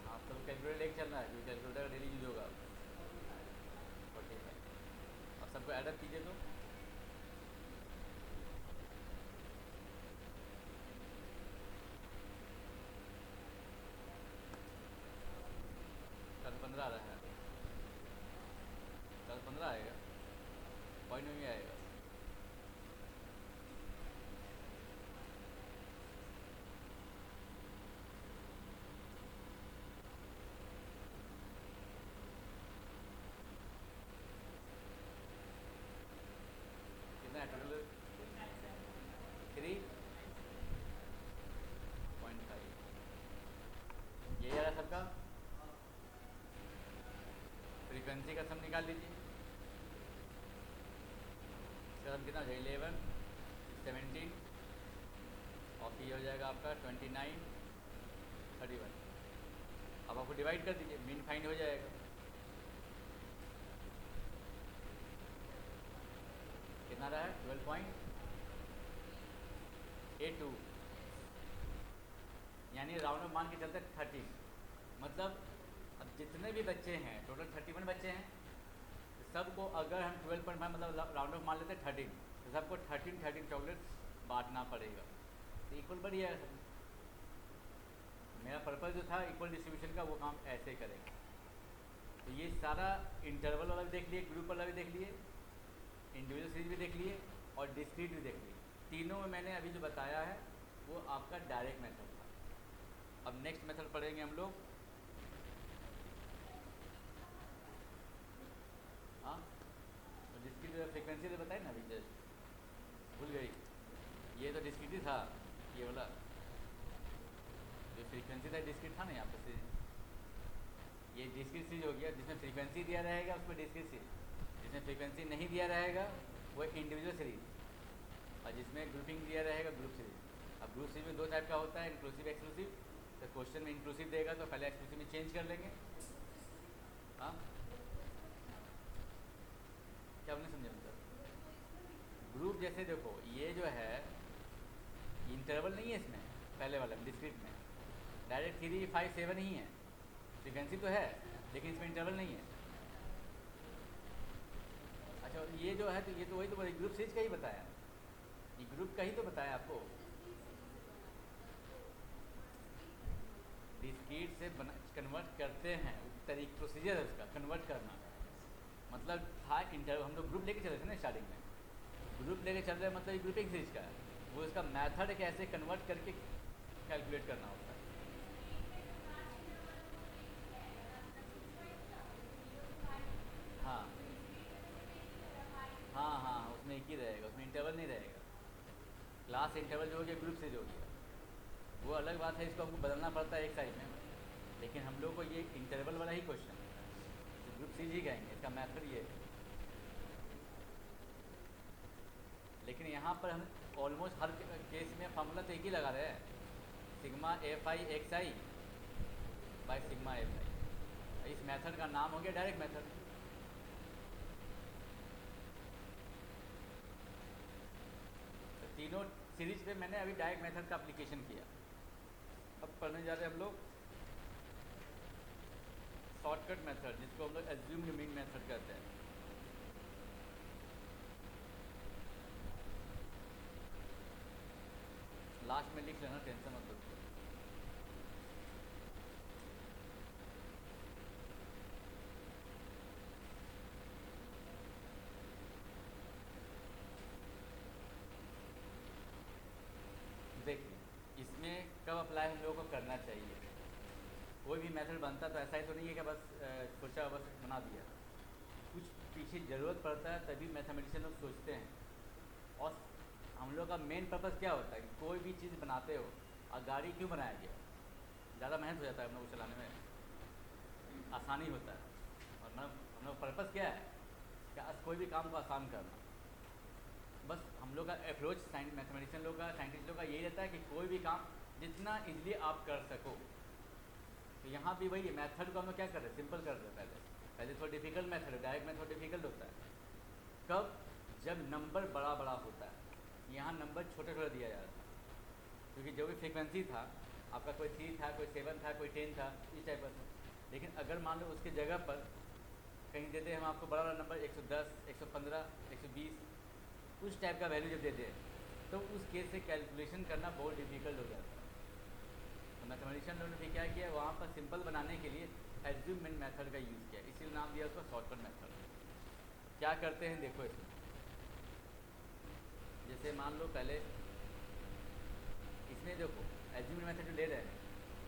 आप तो कैलकुलेटर लेके चलना है, क्योंकि कैलकुलेटर डेली यूज होगा। 45, अब सबको एडअप कीजिए तो कल 15 आ रहा है, कल 15 आएगा, पॉइंट में भी आएगा। कितना है टोटल 3.5, यही आ रहा सबका। फ्रीक्वेंसी का सम निकाल लीजिए, सर कितना हो जाएगा 11 17 और ये हो जाएगा आपका 29 31। अब आपको डिवाइड कर दीजिए, मीन फाइंड हो जाएगा। कितना रहा है 12.82, यानी राउंड ऑफ मान के चलते 13। मतलब अब जितने भी बच्चे हैं टोटल 31 बच्चे हैं, तो सबको अगर हम 12.5 मतलब राउंड ऑफ मान लेते हैं 13, तो सबको 13 चॉकलेट्स बांटना पड़ेगा, तो इक्वल बढ़ जाएगा सब। मेरा पर्पज़ जो था इक्वल डिस्ट्रीब्यूशन का, वो काम ऐसे करेंगे। तो ये सारा इंटरवल वाला भी देख लिए, ग्रुप वाला भी देख लिए, इंडिविजुअल सीरीज भी देख लिए और डिस्क्रीट भी देख लिए। तीनों में मैंने अभी जो बताया है वो आपका डायरेक्ट मेथड था। अब नेक्स्ट मेथड पढ़ेंगे हम लोग, हाँ तो डिस्क्रीट फ्रीक्वेंसी तो बताए ना अभी, जस्ट भूल गई। ये तो डिस्क्रीट ही था, ये वाला जो फ्रीक्वेंसी था डिस्क्रीट था ना यहाँ पे, ये डिस्क्रीट सीरीज हो गया। जिसमें फ्रीक्वेंसी दिया रहेगा उसमें डिस्क्रीट सीरीज, जिसमें फ्रीक्वेंसी नहीं दिया रहेगा वो इंडिविजुअल सीरीज, और जिसमें ग्रुपिंग दिया रहेगा ग्रुप सीरीज। अब ग्रुप सीरीज में 2 टाइप का होता है, इंक्लूसिव एक्सक्लूसिव। तो क्वेश्चन में इंक्लूसिव देगा तो पहले एक्सक्लूसिव में चेंज कर लेंगे। हाँ क्या आपने समझा मतलब, ग्रुप जैसे देखो ये जो है इंटरवल नहीं है इसमें, पहले वाला डिस्क्रीट में डायरेक्ट 3 5 7 ही है, फ्रीक्वेंसी तो है लेकिन इसमें इंटरवल नहीं है। अच्छा ये जो है तो ये तो वही तो ग्रुप सीरीज का ही बताया, ये ग्रुप का ही तो बताया आपको। डिस्क्रीट से कन्वर्ट करते हैं, तरीक प्रोसीजर है उसका कन्वर्ट करना। मतलब था इंटरवल, हम लोग ग्रुप लेके चले थे ना स्टार्टिंग में, ग्रुप लेके चल रहे हैं मतलब ग्रुपिंग सीरीज का है, वो इसका मेथड कैसे कन्वर्ट करके कैलकुलेट करना होता है। हाँ हाँ हाँ उसमें एक ही रहेगा, उसमें इंटरवल नहीं रहेगा। क्लास इंटरवल जो हो गया ग्रुप से जो हो गया वो अलग बात है, इसको हमको बदलना पड़ता है एक साइड में। लेकिन हम लोग ही क्वेश्चन, तो ग्रुप सी ही कहेंगे, इसका मेथड ये है। लेकिन यहाँ पर हम ऑलमोस्ट हर केस में फार्मूला तो एक ही लगा रहे हैं, sigma f I x I by sigma f आई। इस मेथड का नाम हो गया डायरेक्ट मेथड। तो तीनों सीरीज पे मैंने अभी डायरेक्ट मेथड का एप्लीकेशन किया। अब पढ़ने जा रहे हैं हम लोग शॉर्टकट मेथड, जिसको हम लोग एज्यूम्ड मीन मेथड कहते हैं। लास्ट में लिख लेना, टेंशन मत लो। देखिए, इसमें कब अप्लाई हम लोगों को करना चाहिए। कोई भी मेथड बनता तो ऐसा ही तो नहीं है कि बस सोचा बस बना दिया, कुछ पीछे ज़रूरत पड़ता है तभी मैथमेटिशियन लोग सोचते हैं। और हम लोग का मेन पर्पज़ क्या होता है कि कोई भी चीज़ बनाते हो, और गाड़ी क्यों बनाया गया, ज़्यादा मेहनत हो जाता है हम लोग को चलाने में, आसानी होता है। और हम लोग पर्पज़ क्या है कि कोई भी काम को आसान करना। बस हम लोग का अप्रोच मैथमेटिशियन लोग का, साइंटिस्ट लोग का यही रहता है कि कोई भी काम जितना इजीली आप कर सको। तो यहाँ भी वही मेथड को हम लोग क्या कर रहे हैं, सिंपल कर रहे हैं। पहले थोड़ा डिफिकल्ट मेथड है, डायरेक्ट मेथड डिफिकल्ट होता है। कब, जब नंबर बड़ा बड़ा होता है। यहाँ नंबर छोटा छोटा दिया जा रहा था, क्योंकि जो भी फ्रिक्वेंसी था आपका, कोई 3 था, कोई 7 था, कोई 10 था, इस टाइप का था। लेकिन अगर मान लो उसकी जगह पर कहीं देते हम आपको बड़ा बड़ा नंबर 110, 115, 120, उस टाइप का वैल्यू जब देते हैं, तो उस केस से कैलकुलेशन करना बहुत डिफिकल्ट हो जाता है। तो मैथमेटिशियन लोगों ने भी क्या किया, वहाँ पर सिंपल बनाने के लिए एज्यूमेंट मेथड का यूज़ किया, इसीलिए नाम दिया उसको शॉर्टकट मेथड। क्या करते हैं देखो इसमें, जैसे मान लो पहले इसमें देखो एज्यूमेंट मेथड जो ले रहे हैं,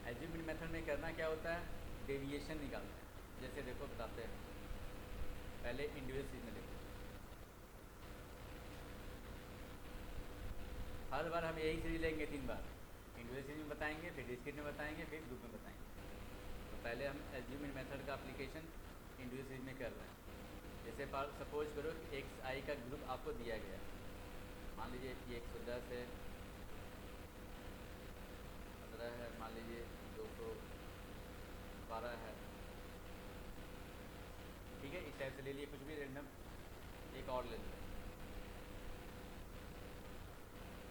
एज्यूमेंट मेथड में करना क्या होता है, डेविएशन निकालना है। जैसे देखो बताते हैं, पहले इंडिविजुअल चीज़ में देखो, हर बार हम यही सीरीज लेंगे 3 बार, इंडिविजुअल सीरीज में बताएंगे, फिर डिस्क्रीट में बताएंगे, फिर ग्रुप में बताएंगे। तो पहले हम एज्यूमेंट मेथड का एप्लीकेशन इंडिविजुअल सीरीज में कर रहे हैं। जैसे सपोज करो कि एक्स आई का ग्रुप आपको दिया गया, मान लीजिए ये 110 है, 15 है, मान लीजिए 212 है, ठीक है। इस टाइप से ले लिए, कुछ भी रेंडम एक और ले लें,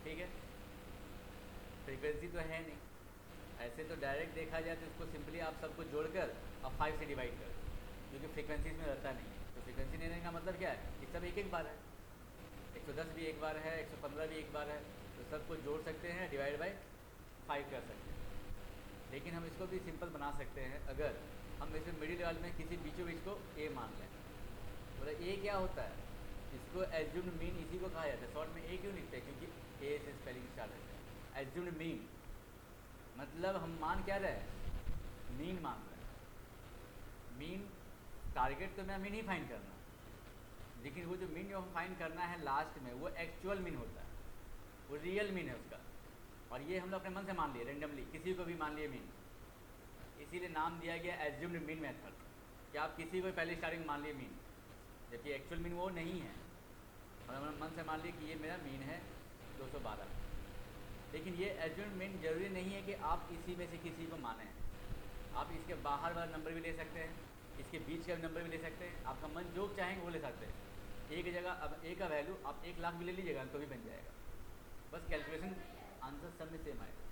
ठीक है। फ्रीक्वेंसी तो है नहीं, ऐसे तो डायरेक्ट देखा जाए तो इसको सिंपली आप सबको जोड़कर और 5 से डिवाइड कर, क्योंकि फ्रीक्वेंसी इसमें रहता नहीं है। तो फ्रीक्वेंसी नहीं रहने का मतलब क्या है कि सब एक एक बार है, 110 भी एक बार है, 115 भी एक बार है, तो सबको जोड़ सकते हैं, डिवाइड बाई 5 कर सकते हैं। लेकिन हम इसको भी सिंपल बना सकते हैं, अगर हम इसमें मिडिल लेवल में किसी बीचों बीच को ए मान लें। मतलब ए क्या होता है, इसको एज्यूम्ड मीन इसी को कहा जाता है। शॉर्ट में ए क्यों लिखते हैं, क्योंकि ए से स्पेलिंग स्टार्ट होता है। एज्यूम्ड मीन मतलब हम मान क्या रहे हैं, मीन मान रहे हैं। मीन टारगेट तो मेरा मीन ही फाइंड करना, लेकिन वो जो मीन जो हम फाइंड करना है लास्ट में, वो एक्चुअल मीन होता है, वो रियल मीन है उसका। और ये हम लोग अपने मन से मान लिए, रेंडमली किसी को भी मान लिए मीन, इसीलिए नाम दिया गया एज्यूम्ड मीन मेथड। कि आप किसी को पहले स्टार्टिंग मान लिए मीन, जबकि एक्चुअल मीन वो नहीं है, और हमने मन से मान लिया कि ये मेरा मीन है 212। लेकिन ये एज्यूम्ड मीन जरूरी नहीं है कि आप इसी में से किसी को माने। आप इसके बाहर वाला नंबर भी ले सकते हैं, इसके बीच का नंबर भी ले सकते हैं, आपका मन जो चाहेंगे वो ले सकते हैं। एक जगह अब ए का वैल्यू आप 1 लाख भी ले लीजिएगा तो भी बन जाएगा, बस कैलकुलेशन आंसर सब में सेम आएगा।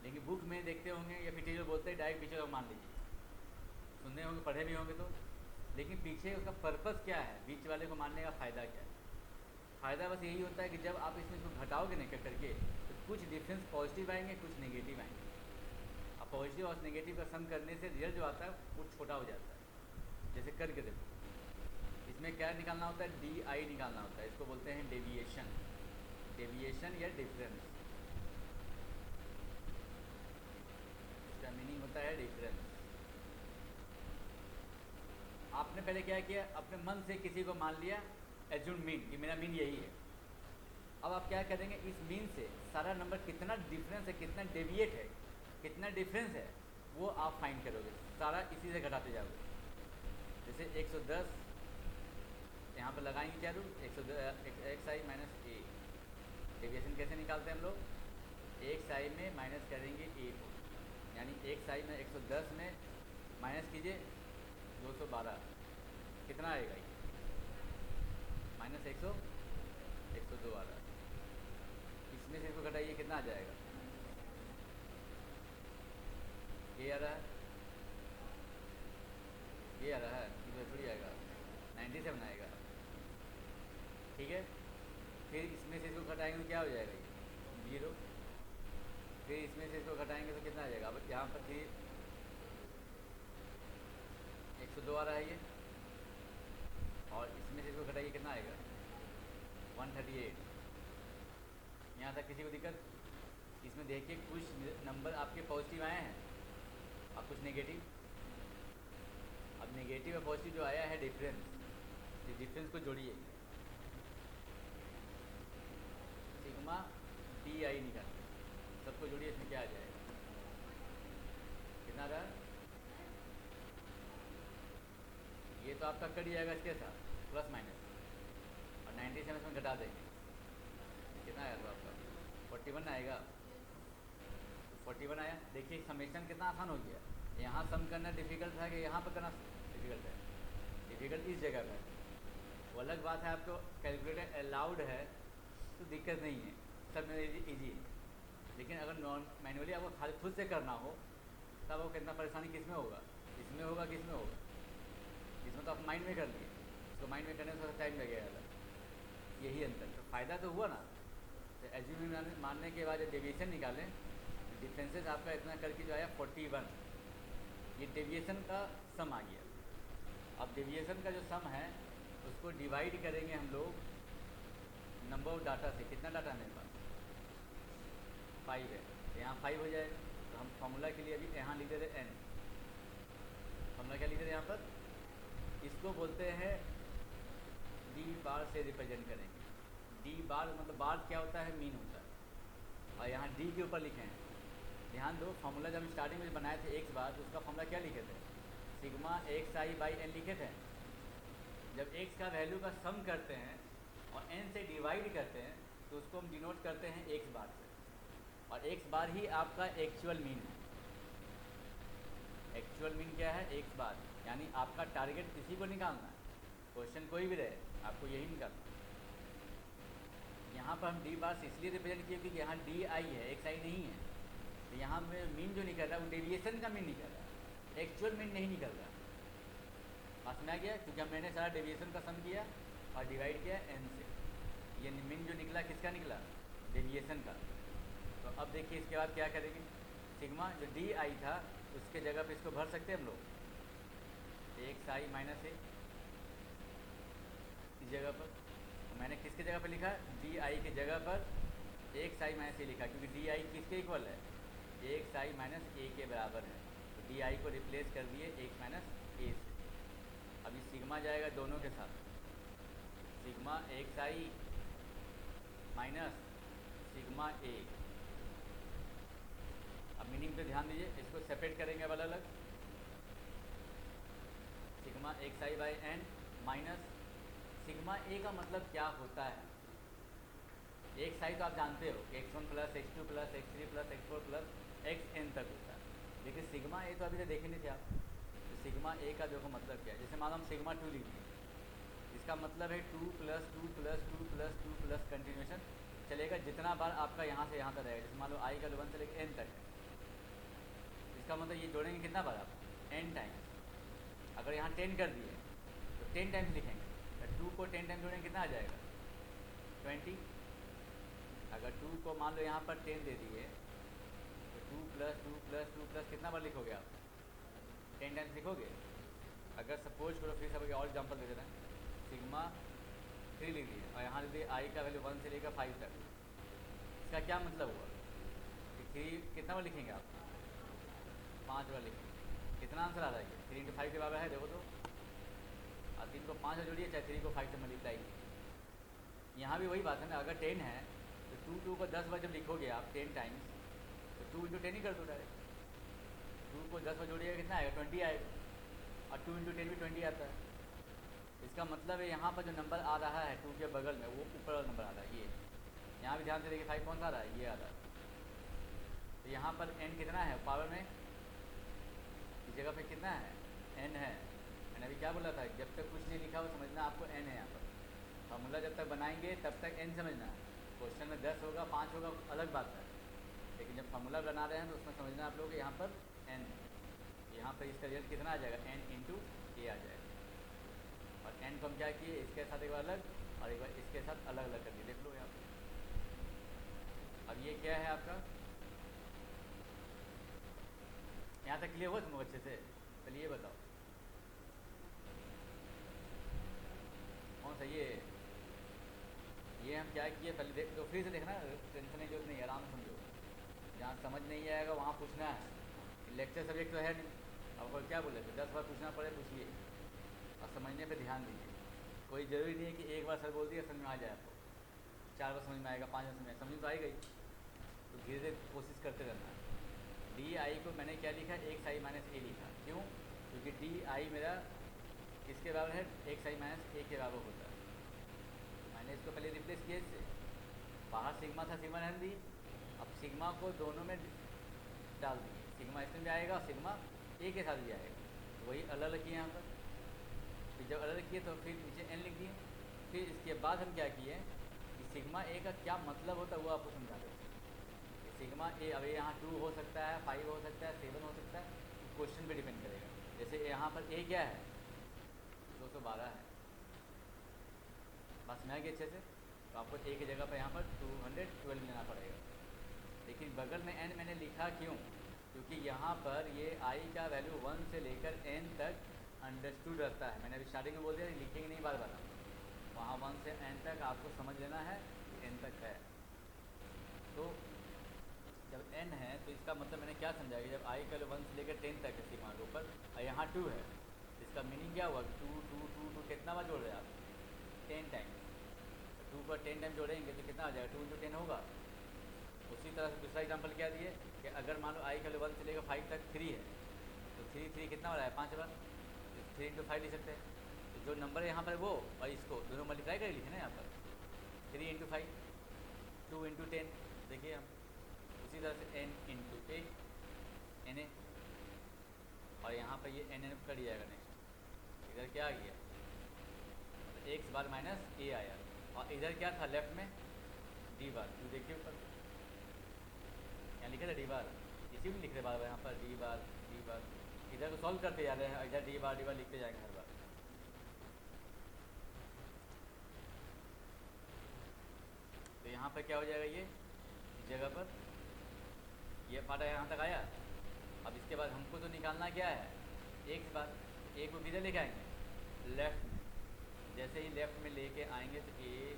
लेकिन बुक में देखते होंगे या फिर टीचर बोलते हैं डायरेक्ट पीछे का मान लीजिए, सुनने होंगे, पढ़े भी होंगे तो। लेकिन पीछे उसका पर्पज़ क्या है, बीच वाले को मानने का फ़ायदा क्या है। फ़ायदा बस यही होता है कि जब आप इसमें इसको घटाओगे नहीं करके, तो कुछ डिफरेंस पॉजिटिव आएंगे, कुछ नेगेटिव आएंगे। अब पॉजिटिव और नेगेटिव का सम करने से रिजल्ट जो आता है वो छोटा हो जाता है। जैसे करके देखो, इसमें क्या निकालना होता है, डी आई निकालना होता है, इसको बोलते हैं डेविएशन। डेविएशन या डिफरेंस, इसका मीनिंग होता है डिफरेंस। आपने पहले क्या किया, अपने मन से किसी को मान लिया एज्यूम्ड मीन कि मेरा मीन यही है। अब आप क्या करेंगे, इस मीन से सारा नंबर कितना डिफरेंस है, कितना डेविएट है, कितना डिफरेंस है, वो आप फाइंड करोगे, सारा इसी से घटाते जाओगे। जैसे 110 यहाँ पर लगाएंगे क्या रूल, 110 एक्स आई माइनस ए। डेविएशन कैसे निकालते हैं हम लोग, एक्स आई में माइनस करेंगे ए को, यानी एक्स आई में 110 में माइनस कीजिए 212, कितना आएगा ये, माइनस 102 आ रहा है। इसमें से इसको घटाइए, कितना आ जाएगा, ये आ रहा है, ये आ रहा है, इधर थोड़ी आएगा, 97 आएगा। ठीक है, फिर इसमें से इसको घटाएंगे तो क्या हो जाएगा, ये 0। फिर इसमें से इसको घटाएंगे तो कितना आ जाएगा, अब यहाँ पर फिर 102 आ रहा है ये, और इसमें से इसको घटाइए कितना आएगा, 138। यहाँ तक किसी को दिक्कत। इसमें देखिए कुछ नंबर आपके पॉजिटिव आए हैं और कुछ नेगेटिव। अब नेगेटिव और पॉजिटिव जो आया है डिफरेंस, इस डिफरेंस को जोड़िए, सिग्मा डी आई निकाल, सबको जोड़िए, इसमें क्या आ जाएगा, कितना रहा, ये तो आपका कट जाएगा इसके साथ प्लस माइनस, और 97 में घटा देंगे, कितना आया तो आपका 41 आएगा। 41 आया। देखिए समेशन कितना आसान हो गया, यहाँ सम करना डिफ़िकल्ट था कि यहाँ पर करना डिफ़िकल्ट है, डिफ़िकल्ट इस जगह पर। वो अलग बात है, आपको कैलकुलेटर अलाउड है तो दिक्कत नहीं है, सब में ईजी है। लेकिन अगर नॉन मैनुअली आपको खाली खुद से करना हो तब वो कितना परेशानी किस में होगा, इसमें होगा किस में होगा, इसमें तो आप माइंड में कर लिए, उसको माइंड में करने में थोड़ा टाइम लगेगा, यही अंतर। तो फ़ायदा तो हुआ ना। तो एज्यूम मानने के बाद जब डेविएशन निकालें, डिफरेंसेस आपका इतना करके जो आया 41, ये डेविएशन का सम आ गया। अब डेविएशन का जो सम है उसको डिवाइड करेंगे हम लोग नंबर ऑफ डाटा से, कितना डाटा है मेरे पास 5 है, तो यहाँ 5 हो जाएगा। तो हम फॉर्मूला के लिए अभी यहाँ लिख देते n, फॉर्मूला क्या लिख देते यहाँ पर, इसको बोलते हैं डी बार से रिप्रेजेंट करेंगे। डी बार मतलब बार क्या होता है, मीन होता है, और यहाँ डी के ऊपर लिखे हैं। ध्यान दो, फॉर्मूला जब हम स्टार्टिंग में बनाए थे एक्स बार, तो उसका फॉर्मूला क्या लिखे थे, sigma x I by N लिखे थे। जब एक्स का वैल्यू का सम करते हैं और एन से डिवाइड करते हैं तो उसको हम डिनोट करते हैं एक्स बार से, और एक्स बार ही आपका एक्चुअल मीन है। एक्चुअल मीन क्या है, एक्स बार, यानी आपका टारगेट किसी को निकालना है, क्वेश्चन कोई भी रहे आपको यही निकालना है। यहाँ पर हम डी बार से इसलिए रिप्रेजेंट किए क्योंकि यहाँ डी आई है, एक्स आई नहीं है। तो यहाँ में मीन जो निकल रहा है वो डेविएशन का मीन निकल रहा है, एक्चुअल मीन नहीं निकल रहा। बात में आ गया, क्योंकि मैंने सारा डेविएशन का सम किया और डिवाइड किया एन से, ये मीन जो निकला किसका निकला, डेविएशन का। तो अब देखिए इसके बाद क्या करेंगे, सिग्मा जो डी आई था उसके जगह पे इसको भर सकते हैं हम लोग, एक्स आई माइनस ए इस जगह पर। तो मैंने किसके जगह पर लिखा, डी आई की जगह पर एक्स आई माइनस ए लिखा, क्योंकि डी आई किसके इक्वल है, एक्स आई माइनस ए के बराबर है। तो डी आई को रिप्लेस कर दिए एक्स माइनस ए से। अभी सिग्मा जाएगा दोनों के साथ, सिग्मा एक्स आई माइनस सिग्मा ए। अब मीनिंग पे ध्यान दीजिए, इसको सेपरेट करेंगे अब अलग अलग, sigma x I by n minus sigma a का मतलब क्या होता है। एक्स आई तो आप जानते हो, x1 plus x2 plus x3 plus x4 plus xn तक होता है, लेकिन सिग्मा ए तो अभी तक देखे नहीं थे आप। तो सिग्मा ए का देखो मतलब क्या है, जैसे मान लो हम सिग्मा 2 लिख दिए, इसका मतलब है 2 plus 2 plus 2 plus 2 plus continuation चलेगा जितना बार आपका यहाँ से यहाँ तक रहेगा। जैसे मान लो आई का 1 से लेकर n तक है, इसका मतलब ये जोड़ेंगे कितना बार आप, n टाइम्स। अगर यहाँ 10 कर दिए तो 10 टाइम्स लिखेंगे, तो 2 को 10 टाइम्स जोड़ेंगे कितना आ जाएगा 20। अगर 2 को मान लो यहाँ पर 10 दे दिए तो 2 प्लस 2 प्लस 2 प्लस कितना बार लिखोगे आप, 10 टाइम्स लिखोगे। अगर सपोज करो, फिर सब और एग्जाम्पल दे देना है, सिग्मा 3 लिख दिए और यहाँ लिख दिए आई का वैल्यू 1 से लेकर 5 तक। इसका क्या मतलब हुआ कि 3 कितना बार लिखेंगे आप, 5 बार लिखेंगे। कितना आंसर आ रहा है, 3 इंटू 5 के बराबर है, देखो तो। और 3 को 5 से जोड़िए, चाहे 3 को 5 से मल्टीप्लाई कीजिए। यहाँ भी वही बात है ना, अगर 10 है तो 2 को 10 बार जब लिखोगे आप 10 टाइम्स, तो 2 इंटू 10 ही कर दो डायरेक्ट। 2 को 10 में जोड़िएगा कितना आएगा, 20 आएगा, और 2 इंटू 10 भी 20 आता है। इसका मतलब है यहाँ पर जो नंबर आ रहा है 2 के बगल में, वो ऊपर वाला नंबर आ रहा है ये। यहाँ भी ध्यान से देखिए 5 कौन सा आ रहा है, ये आ रहा है। तो यहाँ पर n कितना है पावर में, इस जगह पे कितना है, n है। मैंने अभी क्या बोला था, जब तक कुछ नहीं लिखा हो समझना आपको n है यहाँ पर। फार्मूला जब तक बनाएंगे तब तक n समझना है। क्वेश्चन में 10 होगा 5 होगा अलग बात है, लेकिन जब फार्मूला बना रहे हैं तो उसमें समझना आप लोग यहाँ पर n है। यहाँ पर इसका रिजल्ट कितना आ जाएगा, n इंटू ए आ जाएगा। और n को हम क्या किए, इसके साथ एक बार अलग और एक बार इसके साथ अलग अलग करके देख लो यहाँ पर। अब ये क्या है आपका, यहाँ तक क्लियर हुआ तुम अच्छे से। चलिए ये बताओ कौन सा ये हम क्या किए, पहले देख तो फिर से देखना, टेंशन की जरूरत नहीं है, आराम से समझो। जहाँ समझ नहीं आएगा वहाँ पूछना है। लेक्चर सब्जेक्ट तो है नहीं, अब क्या बोले तो 10 बार पूछना पड़े पूछिए, और समझने पे ध्यान दीजिए। कोई ज़रूरी नहीं है कि एक बार सर बोल दिया समझ में आ जाए आपको, 4 बार समझ में आएगा, 5 बार समझ तो आएगा ही। तो धीरे धीरे कोशिश करते रहना है। डी आई को मैंने क्या लिखा, एक्स आई माइनस ए लिखा, क्यों, क्योंकि डी आई मेरा किसके बराबर है, एक्स आई माइनस ए के बराबर होता है। मैंने इसको पहले रिप्लेस किया इससे, बाहर सिग्मा था, सिग्मा रहने दी, अब सिग्मा को दोनों में डाल दिए, सिग्मा इसमें भी आएगा और सिग्मा ए के साथ भी आएगा, तो वही अलग अलग किए यहाँ पर। फिर जब अलग किए तो फिर नीचे एन लिख दिए। फिर इसके बाद हम क्या किए कि सिग्मा ए का क्या मतलब होता है वो आपको समझा देते हैं। सिग्मा ए अब यहाँ 2 हो सकता है, 5 हो सकता है, 7 हो सकता है, क्वेश्चन पे डिपेंड करेगा। जैसे यहाँ पर ए क्या है, 212 है, बस में आ गया अच्छे से। तो आपको ए की जगह पर यहाँ पर 212 लेना पड़ेगा। लेकिन बगल में n मैंने लिखा क्यों, क्योंकि यहाँ पर ये i का वैल्यू 1 से लेकर n तक अंडरस्टूड रहता है। मैंने अभी स्टार्टिंग में बोल दिया लिखेंगे नहीं बार बार, वहाँ 1 से n तक आपको समझ लेना है कि n तक है। तो जब n है तो इसका मतलब मैंने क्या समझा कि जब i का 1 से लेकर 10 तक है सीमा के ऊपर, और यहाँ 2 है, इसका मीनिंग क्या हुआ, 2 2 2 2 कितना बार जोड़ रहे हैं आप, 10 टाइम। 2 पर 10 टाइम जोड़ेंगे तो कितना आ जाएगा, 2 इंटू 10 होगा। उसी तरह से दूसरा एग्जांपल क्या दिए कि अगर मान लो i का 1 से लेकर 5 तक 3 है, तो 3 3 कितना हो रहा है, 5 बार, 3 इंटू 5 लिख सकते हैं। तो जो नंबर है यहाँ पर वो और इसको दोनों मल्टीप्लाई कर लिखे ना यहाँ पर, 3 इंटू 5, 2 इंटू 10, देखिए हम उसी तरह से n into A N A, और यहाँ पर ये एन एन कर दिया जाएगा। नेक्स्ट इधर क्या आ गया, एक्स बार माइनस ए आया, और इधर क्या था लेफ्ट में डी बार, जो देखिए ऊपर यहाँ लिखे थे डी बार, इसी में लिख रहे बार बार यहाँ पर डी बार डी बार। इधर को सॉल्व करते जा रहे हैं, इधर डी बार लिखते जाएंगे हर बार। तो यहाँ पर क्या हो जाएगा, ये इस जगह पर ये पार्ट यहाँ तक आया। अब इसके बाद हमको तो निकालना क्या है, एक बार ए को किधर लेके आएंगे, लेफ्ट में। जैसे ही लेफ्ट में लेके आएंगे तो a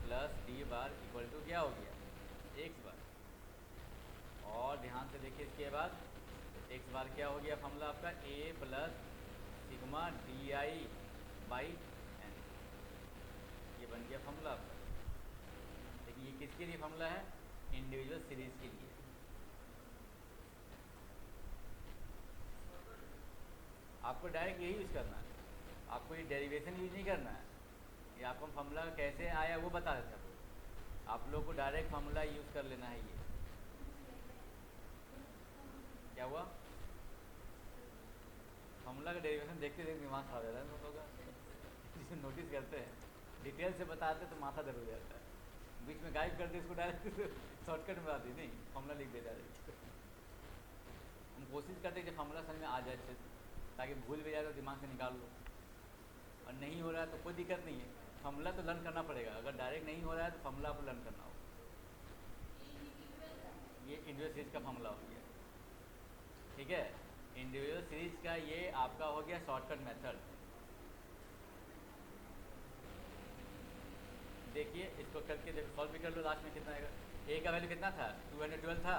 plus d bar equal to क्या हो गया, एक्स बार। और ध्यान से देखिए इसके बाद एक्स बार क्या हो गया फॉर्मूला आपका, a plus sigma d i by n, ये बन गया फॉर्मूला आपका। लेकिन ये किसके लिए फॉर्मूला है, इंडिविजुअल सीरीज के लिए। आपको डायरेक्ट यही यूज़ करना है, आपको ये डेरिवेशन यूज नहीं करना है। ये आपको फॉर्मूला कैसे आया वो बता देते हैं, आप लोग को डायरेक्ट फार्मूला यूज़ कर लेना है। ये क्या हुआ, फार्मूला का डेरिवेशन देखते देखते दिमाग खराब हो जाता है हम लोग का, जिसे नोटिस करते हैं डिटेल से बताते तो माथा दर्द हो जाता है, बीच में गाइड करते इसको डायरेक्ट शॉर्टकट में आती नहीं, फार्मूला लिख दे डायरेक्ट। हम कोशिश करते हैं कि फार्मूला समझ में आ जाए अच्छे से, ताकि भूल भी जाए तो दिमाग से निकाल लो। और नहीं हो रहा है तो कोई दिक्कत नहीं है, फार्मूला तो लर्न करना पड़ेगा। अगर डायरेक्ट नहीं हो रहा है तो फार्मूला आपको लर्न करना होगा। ये इंडिविजुअल सीरीज का फार्मूला हो गया, ठीक है। इंडिविजुअल सीरीज का ये आपका हो गया शॉर्टकट मेथड। देखिए इसको करके देखो, सॉल्व भी कर लो, लास्ट में कितना आएगा। ए का वैल्यू कितना था, 212 था,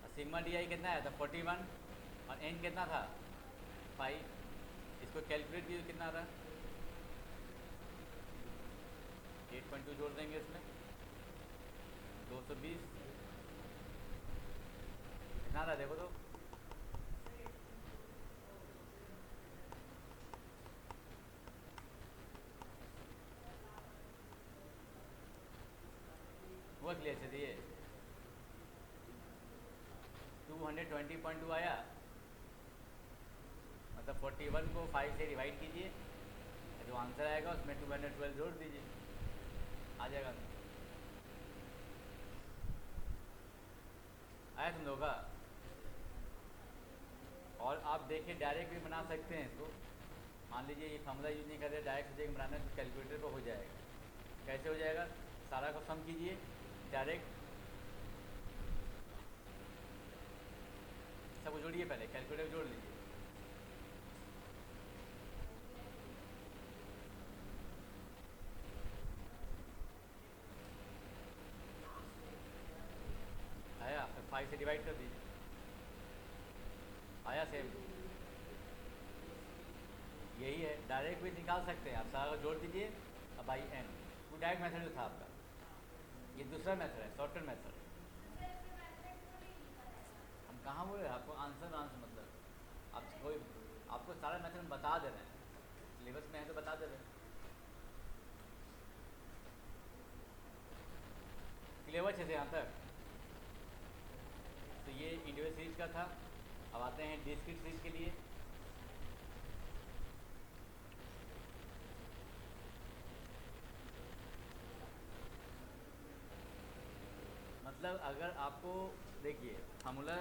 और सिग्मा डी आई कितना आया था 41, और एन कितना था 5। इसको कैलकुलेट कीजिए कितना आ रहा है, 8.2 जोड़ देंगे इसमें, 220 कितना आ रहा है देखो तो, क्लियर से दिए 220.2 आया, मतलब 41 को 5 से डिवाइड कीजिए, जो आंसर आएगा उसमें 212 जोड़ दीजिए, आ जाएगा। आया तुम लोग का? और आप देखिए डायरेक्ट भी बना सकते हैं इसको। मान लीजिए ये फॉर्मूला यूज नहीं कर रहे, डायरेक्ट सोचिए बनाना है तो कैलकुलेटर पर हो जाएगा। कैसे हो जाएगा? सारा को सम कीजिए डायरेक्ट, सबको जोड़िए, पहले कैलकुलेटर जोड़ लीजिए। आया? फिर 5 से डिवाइड कर दीजिए, आया सेम। यही है, डायरेक्ट भी निकाल सकते हैं आप, सारा जोड़ दीजिए अब बाई एन। वो डायरेक्ट मेथड जो था आपका, ये दूसरा मेथड है, शॉर्टकट मेथड। हम कहाँ बोले आपको आंसर मतलब आप कोई, आपको सारा मेथड हम बता दे रहे हैं, सिलेबस में है तो बता दे रहे हैं। क्लियर अच्छे से यहाँ तक? तो ये इंडिविजुअल सीरीज का था। अब आते हैं डिस्क्रीट सीरीज के लिए। मतलब अगर आपको देखिए फार्मूला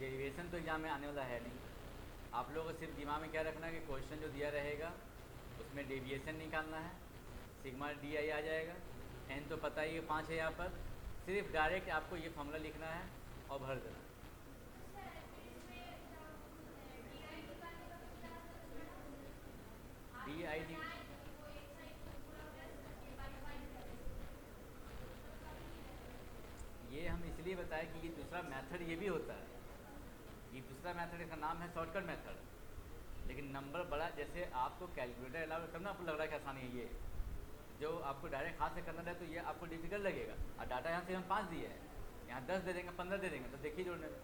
डेरिवेशन तो एग्जाम में आने वाला है नहीं, आप लोगों को सिर्फ दिमाग में क्या रखना है कि क्वेश्चन जो दिया रहेगा उसमें डेविएशन निकालना है, सिग्मा डी आई आ जाएगा, एन तो पता ही है 5 है यहाँ पर, सिर्फ डायरेक्ट आपको ये फार्मूला लिखना है और भर देना। डी आई डी ये हम इसलिए बताएं कि ये दूसरा मेथड ये भी होता है, ये दूसरा मेथड, इसका नाम है शॉर्टकट मेथड। लेकिन नंबर बड़ा, जैसे आपको कैलकुलेटर अलाउ तब ना आपको लग रहा है कि आसानी है, ये जो आपको डायरेक्ट हाथ से करना है तो ये आपको डिफिकल्ट लगेगा। और डाटा यहाँ से हम 5 दिए हैं, यहाँ 10 दे देंगे, 15 दे देंगे, तो देखिए जोड़ने में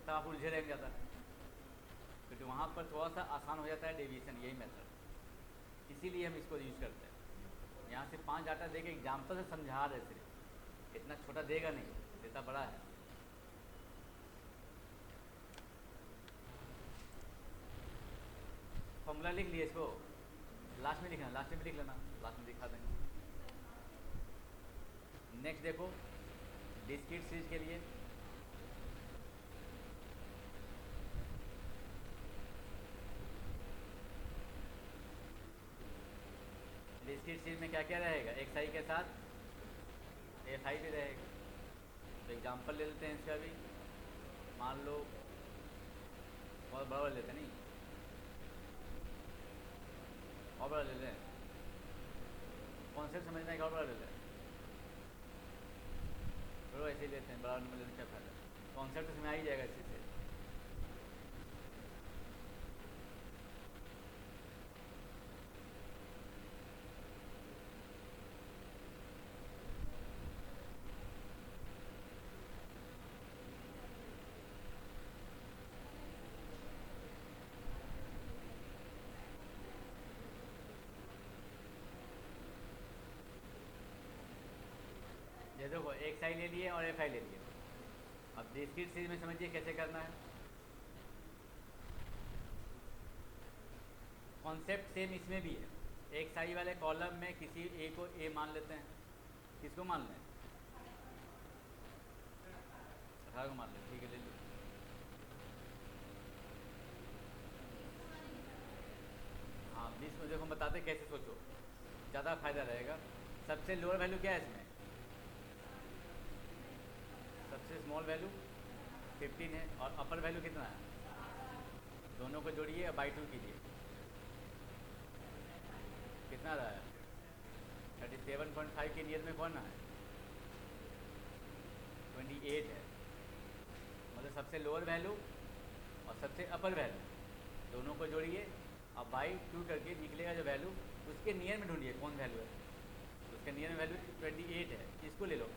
तब आप उलझे रहेंगे ज़्यादा, क्योंकि वहाँ पर थोड़ा सा आसान हो जाता है डेविएशन, यही मेथड, इसीलिए हम इसको यूज़ करते हैं। यहाँ से 5 डाटा दे के एग्जाम्पल से समझा रहे, सिर्फ इतना छोटा देगा नहीं, देता बड़ा है। फॉर्मूला लिख लिए, इसको लास्ट में लिखना, लास्ट में लिख लेना, लास्ट में दिखा देंगे। नेक्स्ट देखो डिस्क्रीट सीरीज के लिए, डिस्क्रीट सीरीज में क्या क्या रहेगा, एक्स आई के साथ एफ आई भी रहेगा। तो एग्जाम्पल ले लेते हैं इसका भी, मान लो बहुत बड़ा लेते नहीं, और बड़ा ले लें, कॉन्सेप्ट समझना है, और बड़ा ले लें, चलो ऐसे ही लेते हैं, बड़ा नंबर लेने क्या फायदा, कॉन्सेप्ट इसमें आ ही जाएगा अच्छे से। ये देखो एक्स आई ले लिए और एफ आई ले लिए, अब डिस्क्रीट सीरीज में समझिए कैसे करना है। कॉन्सेप्ट सेम इसमें भी है, एक्स आई वाले कॉलम में किसी ए को ए मान लेते हैं, किसको मान लें, 18 को मान लें, ठीक है ले लो। हाँ 20 में देखो हम बताते कैसे, सोचो ज़्यादा फायदा रहेगा। सबसे लोअर वैल्यू क्या है इसमें, सबसे स्मॉल वैल्यू 15 है, और अपर वैल्यू कितना है, दोनों को जोड़िए और बाई 2 कीजिए, कितना रहा है 37.5 के नियत में कौन है 28 है, मतलब सबसे लोअर वैल्यू और सबसे अपर वैल्यू दोनों को जोड़िए और बाई 2 करके निकलेगा जो वैल्यू, उसके नियर में ढूंढिए कौन वैल्यू है, उसके नियर में वैल्यू 28 है, इसको ले लो।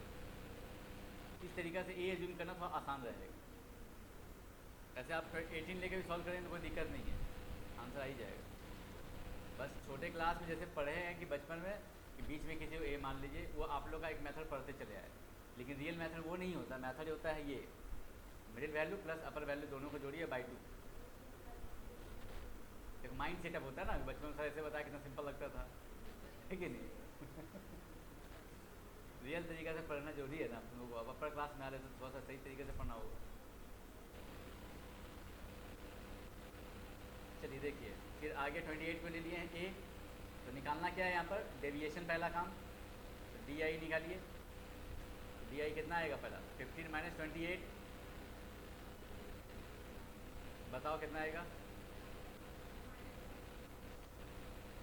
इस तरीक़ा से ए एज्यूम करना थोड़ा आसान रहेगा। ऐसे आप 18 लेके भी सॉल्व करें तो कोई दिक्कत नहीं है, आंसर आ ही जाएगा। बस छोटे क्लास में जैसे पढ़े हैं कि बचपन में कि बीच में किसी को ए मान लीजिए, वो आप लोग का एक मेथड पढ़ते चले आए, लेकिन रियल मेथड वो नहीं होता। मेथड होता है ये, मिडिल वैल्यू प्लस अपर वैल्यू दोनों को जोड़िए बाई 2। एक माइंड सेटअप होता है ना, बचपन में सर ऐसे बताया कितना सिंपल लगता था, है कि नहीं? रियल तरीका से पढ़ना जरूरी है ना आप लोगों को। अब अपर क्लास में आ रहे तो थोड़ा सा सही तरीके से पढ़ना होगा। चलिए देखिए, फिर आगे 28 को ले लिए हैं ए, तो निकालना क्या है यहाँ पर, डेविएशन पहला काम, तो डी आई निकालिए। डी आई कितना आएगा पहला, 15 माइनस 28, बताओ कितना आएगा?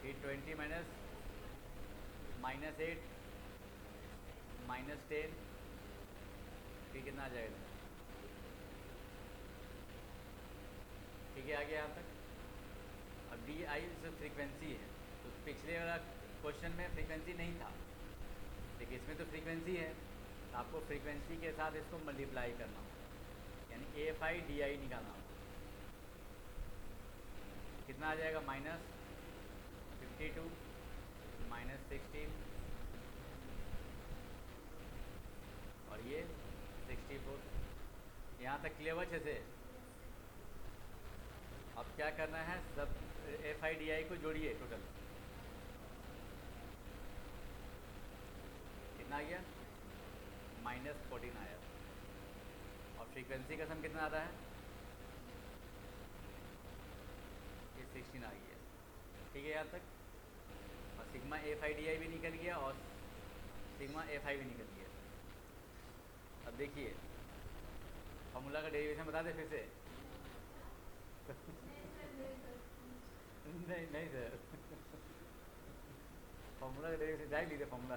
फिर 20 माइनस -8 -10, फिर कितना आ जाएगा? ठीक है, आ गया यहाँ तक। अब डी आई से फ्रीक्वेंसी है, तो पिछले वाला क्वेश्चन में फ्रीक्वेंसी नहीं था, देखिए इसमें तो फ्रीक्वेंसी है, तो आपको फ्रीक्वेंसी के साथ इसको मल्टीप्लाई करना होगा, यानी ए एफ आई डी आई निकालना होगा। कितना आ जाएगा? -52 -16 और ये 64। यहाँ तक क्लियर हुआ अच्छे से? अब क्या करना है, सब एफ आई डी आई को जोड़िए टोटल। कितना आ गया? -14 आया। और फ्रीक्वेंसी का सम कितना आ रहा है? ये 16 आ गया। ठीक है यहाँ तक। और सिग्मा एफ आई डी आई भी निकल गया और सिग्मा एफ आई भी निकल गया। अब देखिए फॉर्मूला का डेरिवेशन बता दें फिर से। नहीं नहीं सर, फॉर्मूला का डेरिवेशन डायरेक्ट लीजिए फॉर्मूला।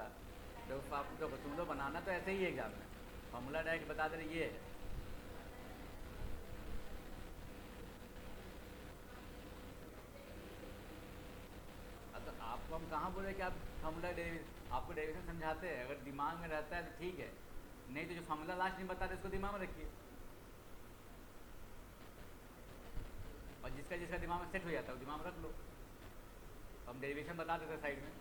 तो आप तो तुम लोग बनाना तो ऐसे ही है एग्जाम में, फॉर्मूला डायरेक्ट बता दे रही है। तो आपको हम कहाँ बोले कि आप फॉर्मूला डेरिवेशन, आपको डेरिवेशन समझाते हैं, अगर दिमाग में रहता है तो ठीक है, नहीं तो जो फॉर्मूला लास्ट में बताते उसको दिमाग में रखिए। और जिसका जिसका दिमाग में सेट हो जाता है वो दिमाग में रख लो। हम डेरिवेशन बता देते साइड में।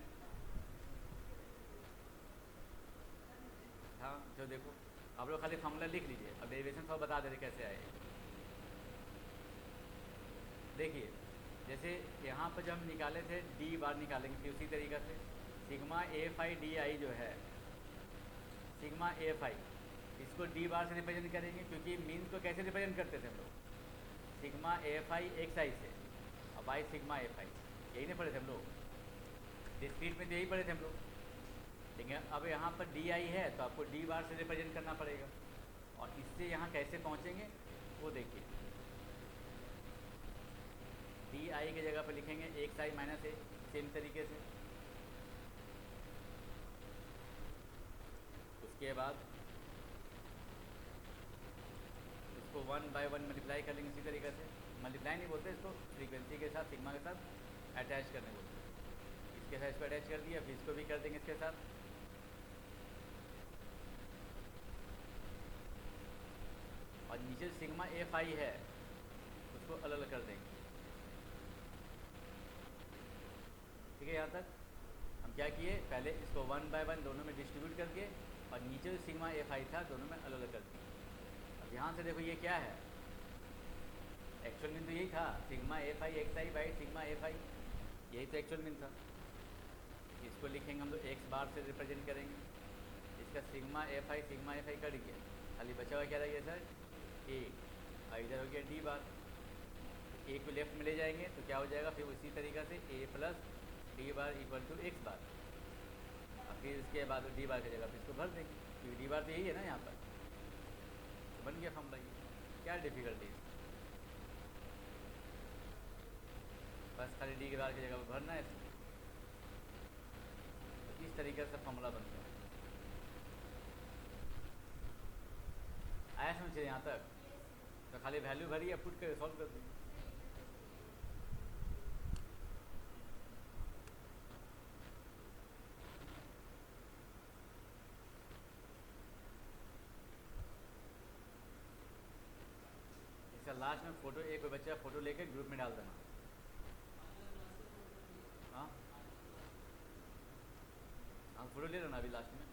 हाँ जो देखो, आप लोग खाली फॉर्मूला लिख लीजिए, अब डेरिवेशन सब बता देते कैसे आए। देखिए जैसे यहाँ पर जब हम निकाले थे डी बार निकालेंगे, फिर उसी तरीक़ा से सिग्मा एफ आई डी आई जो है, सिग्मा एफ आई इसको डी बार से रिप्रेजेंट करेंगे, क्योंकि मीन्स को कैसे रिप्रेजेंट करते थे हम लोग, सिग्मा एफ आई एक्स आई से, अब आई सिग्मा एफ आई, यही नहीं पढ़े थे हम लोग, डिस्क्रीट में तो यही पढ़े थे हम लोग। ठीक है, अब यहाँ पर डी आई है तो आपको डी बार से रिप्रेजेंट करना पड़ेगा, और इससे यहाँ कैसे पहुँचेंगे वो देखिए। डी आई की जगह पर लिखेंगे एक्स आई माइनस ए, सेम तरीके से। उसके बाद इसको 1/1 मल्टीप्लाई कर लेंगे इसी तरीके से। मल्टीप्लाई नहीं बोलते इसको, फ्रीक्वेंसी के साथ सिग्मा के साथ अटैच करने बोलते हैं। इसके साथ इसको अटैच कर दिया, फिर इसको भी कर देंगे इसके साथ। और नीचे सिग्मा एफ आई है उसको अलग अलग कर देंगे। ठीक है, यहाँ तक हम क्या किए, पहले इसको 1/1 दोनों में डिस्ट्रीब्यूट करके, और नीचे जो सिग्मा एफ आई था दोनों में अलग अलग कर दिए। अब यहाँ से देखो ये क्या है, एक्चुअल मीन तो यही था, sigma f I x I by sigma f आई, यही तो एक्चुअल मीन था। इसको लिखेंगे हम लोग एक्स बार से रिप्रेजेंट करेंगे, इसका सिग्मा एफ आई कट गया, खाली बचा हुआ क्या रह गया सर, ए, और इधर हो गया डी बार। ए को लेफ्ट में ले जाएंगे तो क्या हो जाएगा, फिर उसी तरीक़ा से a plus d bar equal to x bar, और फिर इसके बाद डी बार की जगह फिर इसको भर देंगे, क्योंकि डी बार तो यही है ना यहाँ पर, तो बन गया फॉर्मूला। क्या डिफ़िकल्टी है, बस खाली डी के बार की जगह पर भरना है। तो इस तरीके से फॉर्मूला बनता है। आया समझिए यहाँ तक, तो खाली वैल्यू भरिए, पुट कर सॉल्व कर देंगे। इसका लास्ट में फ़ोटो, एक कोई बच्चा फ़ोटो लेकर ग्रुप में डाल देना। हाँ फोटो ले लो ना अभी लास्ट में,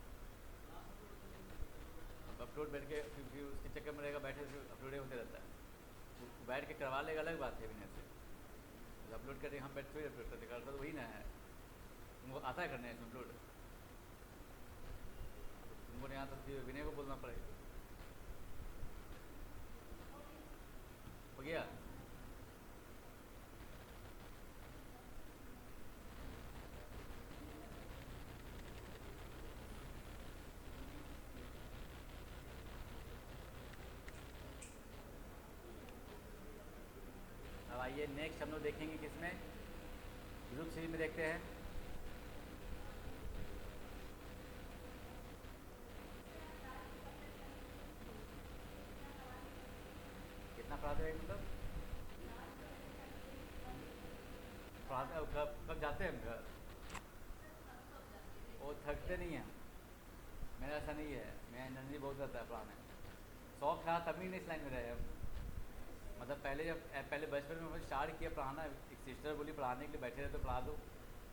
अपलोड बैठ के, क्योंकि उसके चक्कर में रहेगा, बैठे अपलोड होते रहता है। बैठ के करवा लेगा अलग बात है विनय से, अपलोड करके हम बैठ थोड़ी अपलोड करते, करता तो वही ना है। तुमको आता है करने इसमें अपलोड? तुमको नहीं आता तो विनय को बोलना पड़ेगा। हो गया? अब आइए नेक्स्ट हम लोग देखेंगे किसमें, ग्रुप सीरीज में देखते हैं। कितना पढ़ाते हैं मतलब? पढ़ाते कब कब जाते हैं हम घर? वो थकते नहीं हैं, मेरा ऐसा नहीं है, मैं एनर्जी बहुत रहता है पढ़ाने। शौक था तभी नहीं इस लाइन में रहे हम। मतलब पहले बचपन में स्टार्ट किया पढ़ाना, एक सिस्टर बोली पढ़ाने के लिए, बैठे रहे तो पढ़ा दो,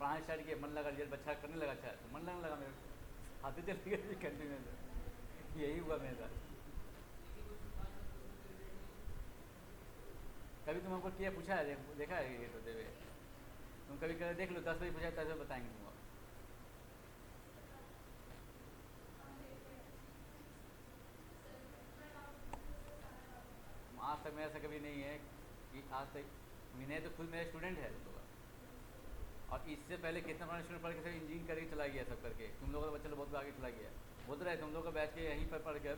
पढ़ाना स्टार्ट किया, मन लगा, जब बच्चा करने लगा अच्छा तो मन लगने लगा मेरे को, आते चले गए कंटिन्यू। यही हुआ मेरे साथ। कभी तुम हमको किया पूछा है, देखा है ये होते हुए? तुम कभी कर देख लो, 10 बजे पूछा 10 बजे बताएंगे तुमको। आज तक मेरा ऐसा कभी नहीं है कि आज तक, विनय तो खुद मेरा स्टूडेंट है तुम लोग का। और इससे पहले कितना बड़ा स्टूडेंट पढ़ के सब इंजीनियरिंग करके चला गया सब करके, तुम लोगों का बच्चा लोग बहुत आगे चला गया। बोल रहे तुम लोग का बैच के यहीं पर पढ़ कर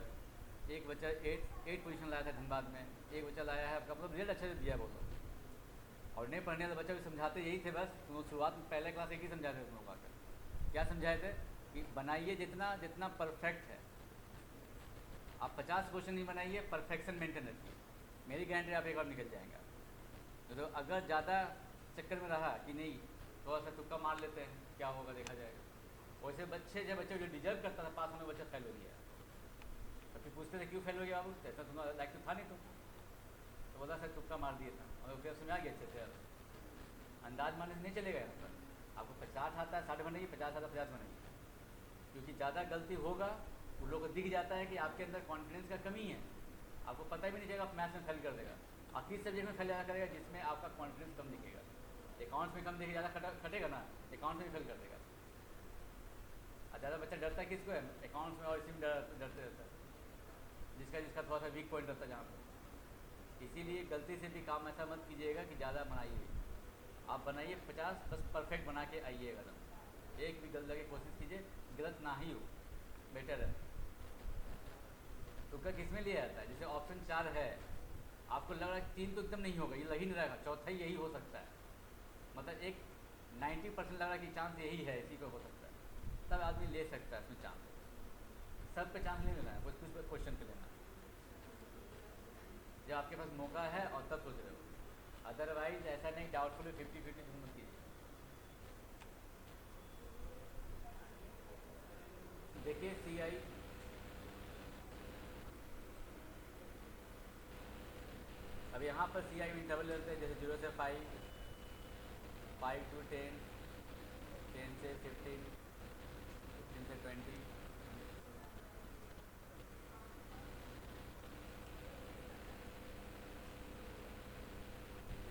एक बच्चा 8 पोजीशन लाया था धनबाद में, एक बच्चा लाया है आपका, मतलब रिजल्ट अच्छा से दिया है वो लोग। और नहीं पढ़ने वाले बच्चा भी समझाते यही थे बस, तुम शुरुआत में पहले क्लास एक ही समझाते थे तुम लोग आकर। क्या समझाए थे कि बनाइए जितना जितना परफेक्ट है, आप 50 क्वेश्चन नहीं बनाइए, परफेक्शन मेंटेन रखिए, मेरी गारंटी आप एक और निकल जाएगा। तो अगर ज़्यादा चक्कर में रहा कि नहीं थोड़ा सा तुक्का मार लेते हैं, क्या होगा देखा जाएगा। वैसे बच्चे जो डिजर्व करता था पास होने, बच्चा फेल हो गया। तो फिर पूछते थे क्यों फेल हो गया बाबू, ऐसा तुम्हारा लाइक तो था नहीं तुम, तो बोला सर तुक्का मार दिया था, और फिर समझा गया अच्छे से। अंदाज मारने से नहीं चलेगा यहाँ पर, आपको 50 आता है 60 बनेगी, 50 आता है 50 बनेगी। क्योंकि ज़्यादा गलती होगा, उन लोगों को दिख जाता है कि आपके अंदर कॉन्फिडेंस का कमी है, आपको पता भी नहीं चलेगा, आप मैथ्स में फेल कर देगा। और किस सब्जेक्ट में फेल ज़्यादा करेगा? जिसमें आपका कॉन्फिडेंस कम दिखेगा। अकाउंट्स में कम दिखेगा, ज़्यादा खटेगा ना, अकाउंट्स में फेल कर देगा। और ज़्यादा बच्चा डरता है किसको है? अकाउंट्स में और इसी में डरते रहता है, जिसका थोड़ा सा वीक पॉइंट रहता है जहाँ पर। इसीलिए गलती से भी काम ऐसा मत कीजिएगा कि ज़्यादा बनाइए, आप बनाइए 50, बस परफेक्ट बना के आइएगा एकदम। एक भी गलत लगे कोशिश कीजिए, गलत ना ही हो, बेटर है। तुक्का किस में लिया जाता है? जैसे ऑप्शन 4 है, आपको लग रहा है 3 तो एकदम नहीं होगा, ये लग ही नहीं रहेगा, चौथा ही यही हो सकता है, मतलब एक 90% लग रहा है कि चांस यही है, इसी पे हो सकता है, तब आदमी ले सकता है इसमें चांस। सब पे चांस नहीं लेना है, कुछ कुछ क्वेश्चन पे लेना है, जब आपके पास मौका है और तब सोच रहे हो। अदरवाइज ऐसा नहीं डाउटफुल 50-50 मत कीजिए। देखिए CI अब यहाँ पर CI इंटरवल लेते हैं, जैसे 0 से 5, 5 to 10, 10 से 15, 15 से 20,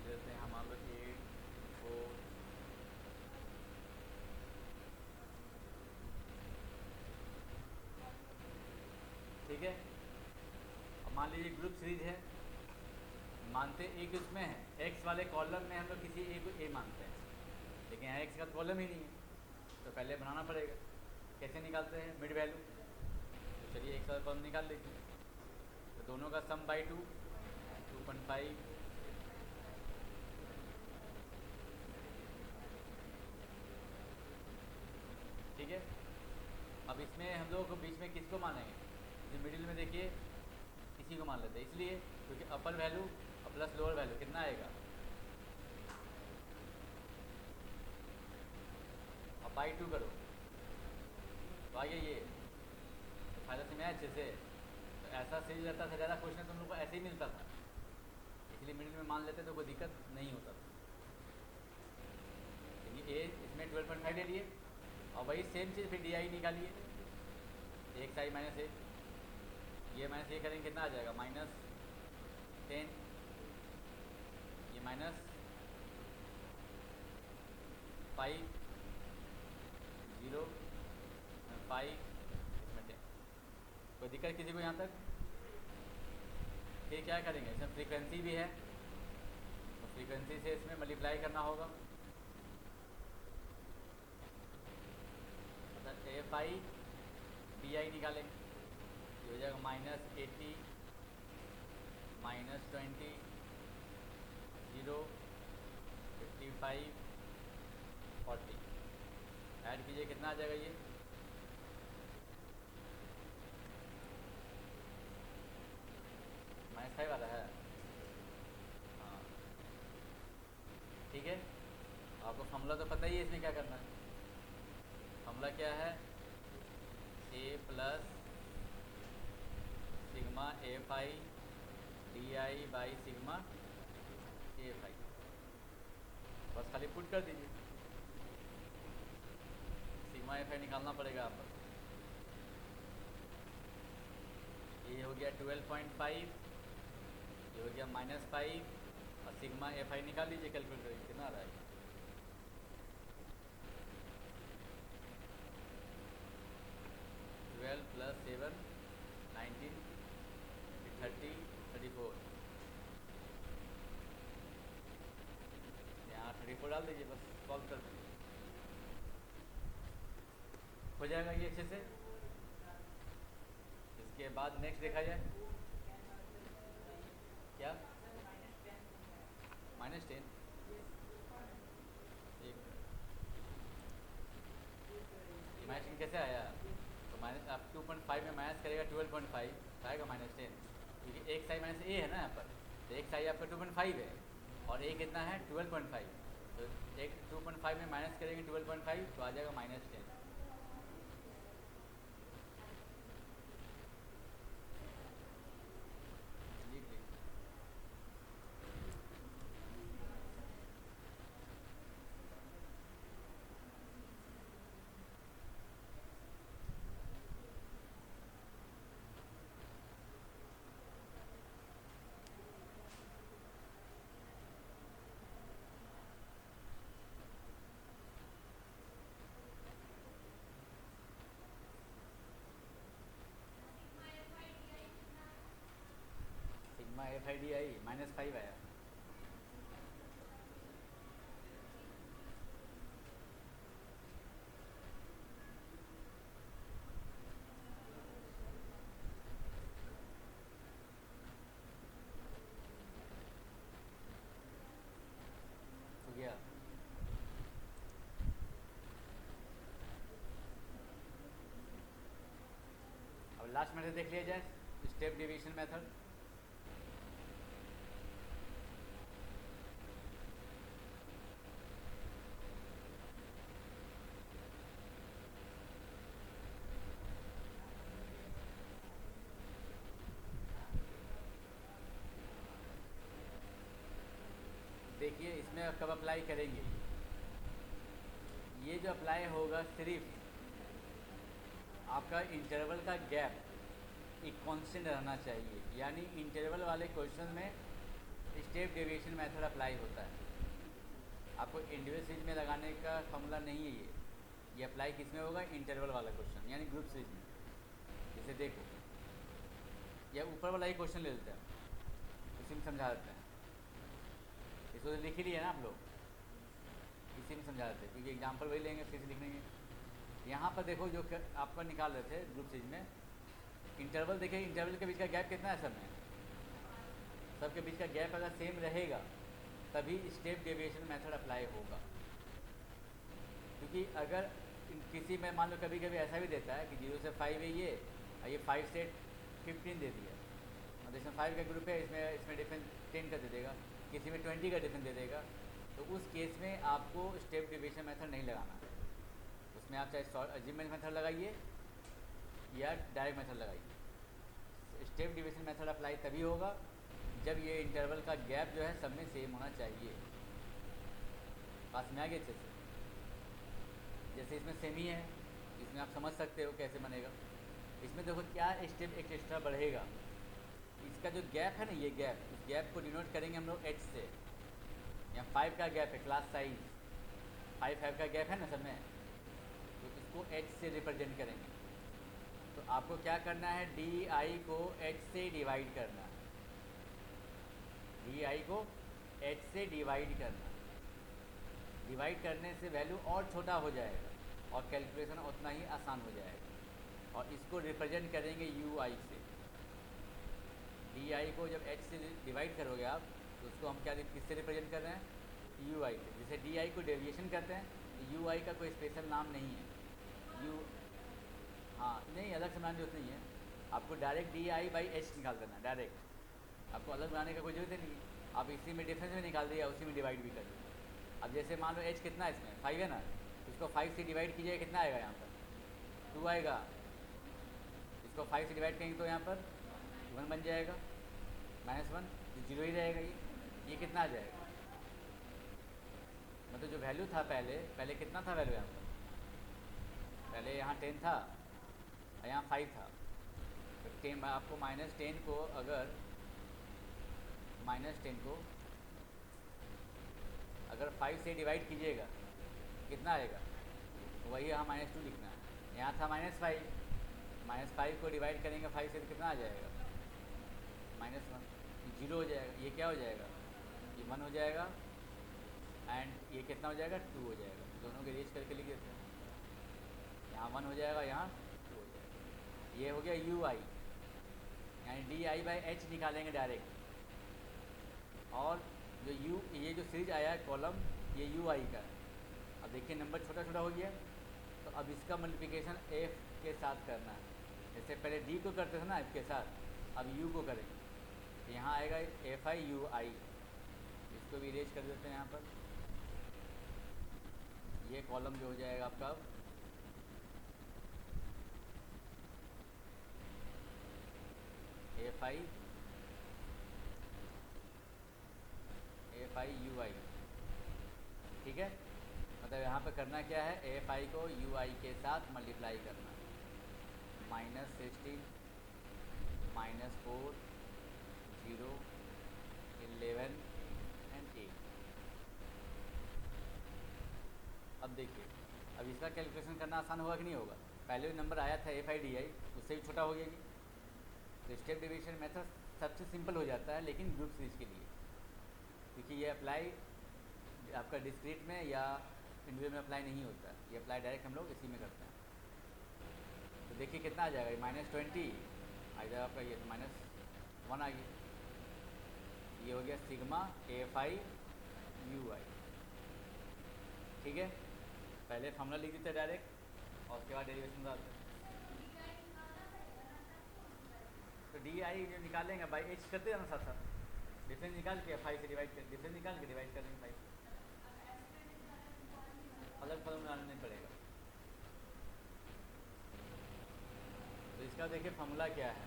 लेते हैं हम मान लो 8, 4, ठीक है। अब मान लीजिए ग्रुप सीरीज है, मानते एक उसमें है, एक्स वाले कॉलम में हम लोग किसी ए को ए मानते हैं, लेकिन यहाँ एक्स का कॉलम ही नहीं है, तो पहले बनाना पड़ेगा। कैसे निकालते हैं? मिड वैल्यू, तो चलिए एक्स वाला कॉलम निकाल लीजिए, तो दोनों का सम बाई 2, 2.5, ठीक है। अब इसमें हम लोग को बीच में किसको मानेंगे? जो मिडिल में देखिए इसी को मान लेते हैं, इसलिए क्योंकि अपर वैल्यू और प्लस लोअर वैल्यू कितना आएगा, अब बाई 2 करो तो आइए ये, तो फायदा से मैं अच्छे से, तो ऐसा सीरीज रहता था, ज़्यादा क्वेश्चन तुम लोग को ऐसे ही मिलता था, इसलिए मिडिल में मान लेते तो कोई दिक्कत नहीं होता था। देखिए ए इसमें 12.5 ले लिए, और वही सेम चीज़ फिर डी आई निकालिए, एक साई माइनस एक, ये माइनस ये करेंगे कितना आ जाएगा -10, ये -5, 0, 5, इसमें 10। कोई दिक्कत किसी को यहाँ तक? फिर क्या करेंगे, इसमें फ्रीक्वेंसी भी है तो फ्रीक्वेंसी से इसमें मल्टीप्लाई करना होगा, मतलब एफ आई डी आई निकालेंगे, ये हो जाएगा -80, -20, 0, 55, 40। ऐड कीजिए कितना आ जाएगा ये -5 वाला है। हाँ ठीक है, आपको फॉर्मूला तो पता ही है, इसमें क्या करना है। फॉर्मूला क्या है, a plus sigma f i d i by sigma f i, बस खाली पुट कर दीजिए, सिग्मा एफ आई निकालना पड़ेगा आपको। ये हो गया 12.5, ये हो गया -5, और सिग्मा एफ आई निकाल लीजिए, कैलकुलेट करिए कितना आ रहा है। 12 + 7, 19, 30, 34, यहाँ 34 डाल दीजिए, बस सॉल्व कर दीजिए, हो जाएगा ये अच्छे से। इसके बाद नेक्स्ट देखा जाए क्या, -10, एक -10 कैसे आया, तो माइनस आप 2.5 में माइनस करेगा 12.5 तो आएगा -10, क्योंकि एक साई माइनस ए है ना यहाँ पर, तो एक साई आपका 2.5 है और ए कितना है 12.5, तो एक 2.5 में माइनस करेंगे 12.5 तो आ जाएगा -10। सिग्मा एफ आई डी आई -5 आया, हो गया। अब लास्ट मेथड देख लिया जाए, स्टेप डिवीजन मेथड। देखिए इसमें कब अप्लाई करेंगे, ये जो अप्लाई होगा सिर्फ आपका इंटरवल का गैप एक कांस्टेंट रहना चाहिए, यानी इंटरवल वाले क्वेश्चन में स्टेप डेविएशन मेथड अप्लाई होता है। आपको इंडिविजुअल सीरीज में लगाने का फॉर्मूला नहीं है ये अप्लाई किस में होगा, इंटरवल वाला क्वेश्चन यानी ग्रुप सीरीज में। जैसे देखो या ऊपर वाला ही क्वेश्चन ले लेते हैं, इसी में समझा देते हैं, इसको तो लिख ही लिया ना आप लोग, इसी में समझा देते हैं क्योंकि एग्जाम्पल वही लेंगे फिर से लिख लेंगे। यहाँ पर देखो जो आपका निकाल रहे थे ग्रुप सीरीज में, इंटरवल देखिए, इंटरवल के बीच का गैप कितना है सब में, सबके बीच का गैप अगर सेम रहेगा तभी स्टेप डेविएशन मेथड अप्लाई होगा। क्योंकि अगर किसी में मान लो कभी कभी ऐसा भी देता है कि 0 से 5 है ये, और ये 5 से 15 दे दिया, और इसमें 5 का ग्रुप है, इसमें डिफरेंस 10 का दे देगा, किसी में 20 का डिफरेंस दे देगा, तो उस केस में आपको स्टेप डेविएशन मेथड नहीं लगाना है। उसमें आप चाहे अज्यूमेंट मेथड लगाइए या डायरेक्ट मेथड लगाइए। स्टेप डेविएशन मेथड अप्लाई तभी होगा जब ये इंटरवल का गैप जो है सब में सेम होना चाहिए। पास में आ गए अच्छे से। जैसे इसमें सेमी है, इसमें आप समझ सकते हो कैसे बनेगा। इसमें देखो क्या स्टेप एक एक्स्ट्रा बढ़ेगा, इसका जो गैप है ना, ये गैप, इस गैप को डिनोट करेंगे हम लोग एच से। यहाँ 5 का गैप है, क्लास साइज 5 का गैप है ना सब में, तो इसको एच से रिप्रेजेंट करेंगे। तो आपको क्या करना है, डी आई को एच से डिवाइड करना है, डी आई को एच से डिवाइड करना। डिवाइड करने से वैल्यू और छोटा हो जाएगा और कैलकुलेशन उतना ही आसान हो जाएगा। और इसको रिप्रेजेंट करेंगे यू आई से। डी आई को जब एच से डिवाइड करोगे आप, तो उसको हम क्या किससे रिप्रेजेंट कर रहे हैं, यू आई से। जैसे डी आई को डेविएशन करते हैं, तो यू आई का कोई स्पेशल नाम नहीं है यू। हाँ नहीं, अलग से बनाने की जरूरत नहीं है, आपको direct D i by H निकाल देना डायरेक्ट, आपको अलग बनाने का कोई जरूरत ही नहीं है। आप इसी में डिफरेंस में निकाल दिया, उसी में डिवाइड भी कर दिया। अब जैसे मान लो एच कितना है, इसमें 5 है ना, इसको 5 से डिवाइड कीजिए, कितना आएगा यहाँ पर 2 आएगा। इसको 5 से डिवाइड करेंगे तो यहाँ पर 1 बन जाएगा, -1 जीरो ही रहेगा। ये कितना आ जाएगा, मतलब जो वैल्यू था पहले कितना था वैल्यू यहाँ पर, पहले यहाँ 10 था और यहाँ 5 था। तो 10 आपको -10 को अगर -10 को अगर 5 से डिवाइड कीजिएगा कितना आएगा, तो वही यहाँ -2 लिखना है। यहाँ था -5, -5 को डिवाइड करेंगे 5 से तो कितना आ जाएगा, -1, जीरो हो जाएगा। ये क्या हो जाएगा, ये 1 हो जाएगा, एंड ये कितना हो जाएगा, 2 हो जाएगा। दोनों के रेज करके लिख देते हैं, यहाँ 1 हो जाएगा, यहाँ 2 हो जाएगा। ये हो गया यू आई, यानी डी आई बाई एच निकालेंगे डायरेक्ट। और जो यू, ये जो सीरीज आया है कॉलम, ये यू आई का है। अब देखिए नंबर छोटा छोटा हो गया, तो अब इसका मल्टीप्लिकेशन एफ के साथ करना है। जैसे पहले डी को करते थे ना एफ के साथ, अब यू को करेंगे। तो यहाँ आएगा एफ आई यू आई, इसको भी इरेज कर देते हैं यहाँ पर। ये कॉलम जो हो जाएगा आपका एफ आई यू आई, ठीक है। मतलब यहाँ पे करना क्या है, एफ आई को यू आई के साथ मल्टीप्लाई करना है। -16 -4 0 11 एंड 8। अब देखिए, अब इसका कैलकुलेशन करना आसान होगा कि नहीं होगा। पहले जो नंबर आया था एफ आई डी आई, उससे भी छोटा हो गया। तो स्टेप डिवीजन मेथड सबसे सिंपल हो जाता है, लेकिन ग्रुप सीरीज के लिए, क्योंकि ये अप्लाई आपका डिस्क्रीट में या इंडिविजुअल में अप्लाई नहीं होता, ये अप्लाई डायरेक्ट हम लोग इसी में करते हैं। तो देखिए कितना आ जाएगा, -20 आ जाएगा आपका, ये तो -1 आ गया। ये हो गया सिग्मा एफ आई यू आई, ठीक है। पहले फॉर्मूला लिख देते डायरेक्ट और उसके बाद डेरिवेशन डालते। तो डी आई जो निकालेंगे बाई एच करते जाना साथ साथ, डिफरेंस निकाल के 5 से डिवाइड कर, डिफरेंस निकाल के डिवाइड कर देंगे 5 से, अलग फॉर्मूला डालना नहीं पड़ेगा। तो इसका देखिए फॉर्मूला क्या है,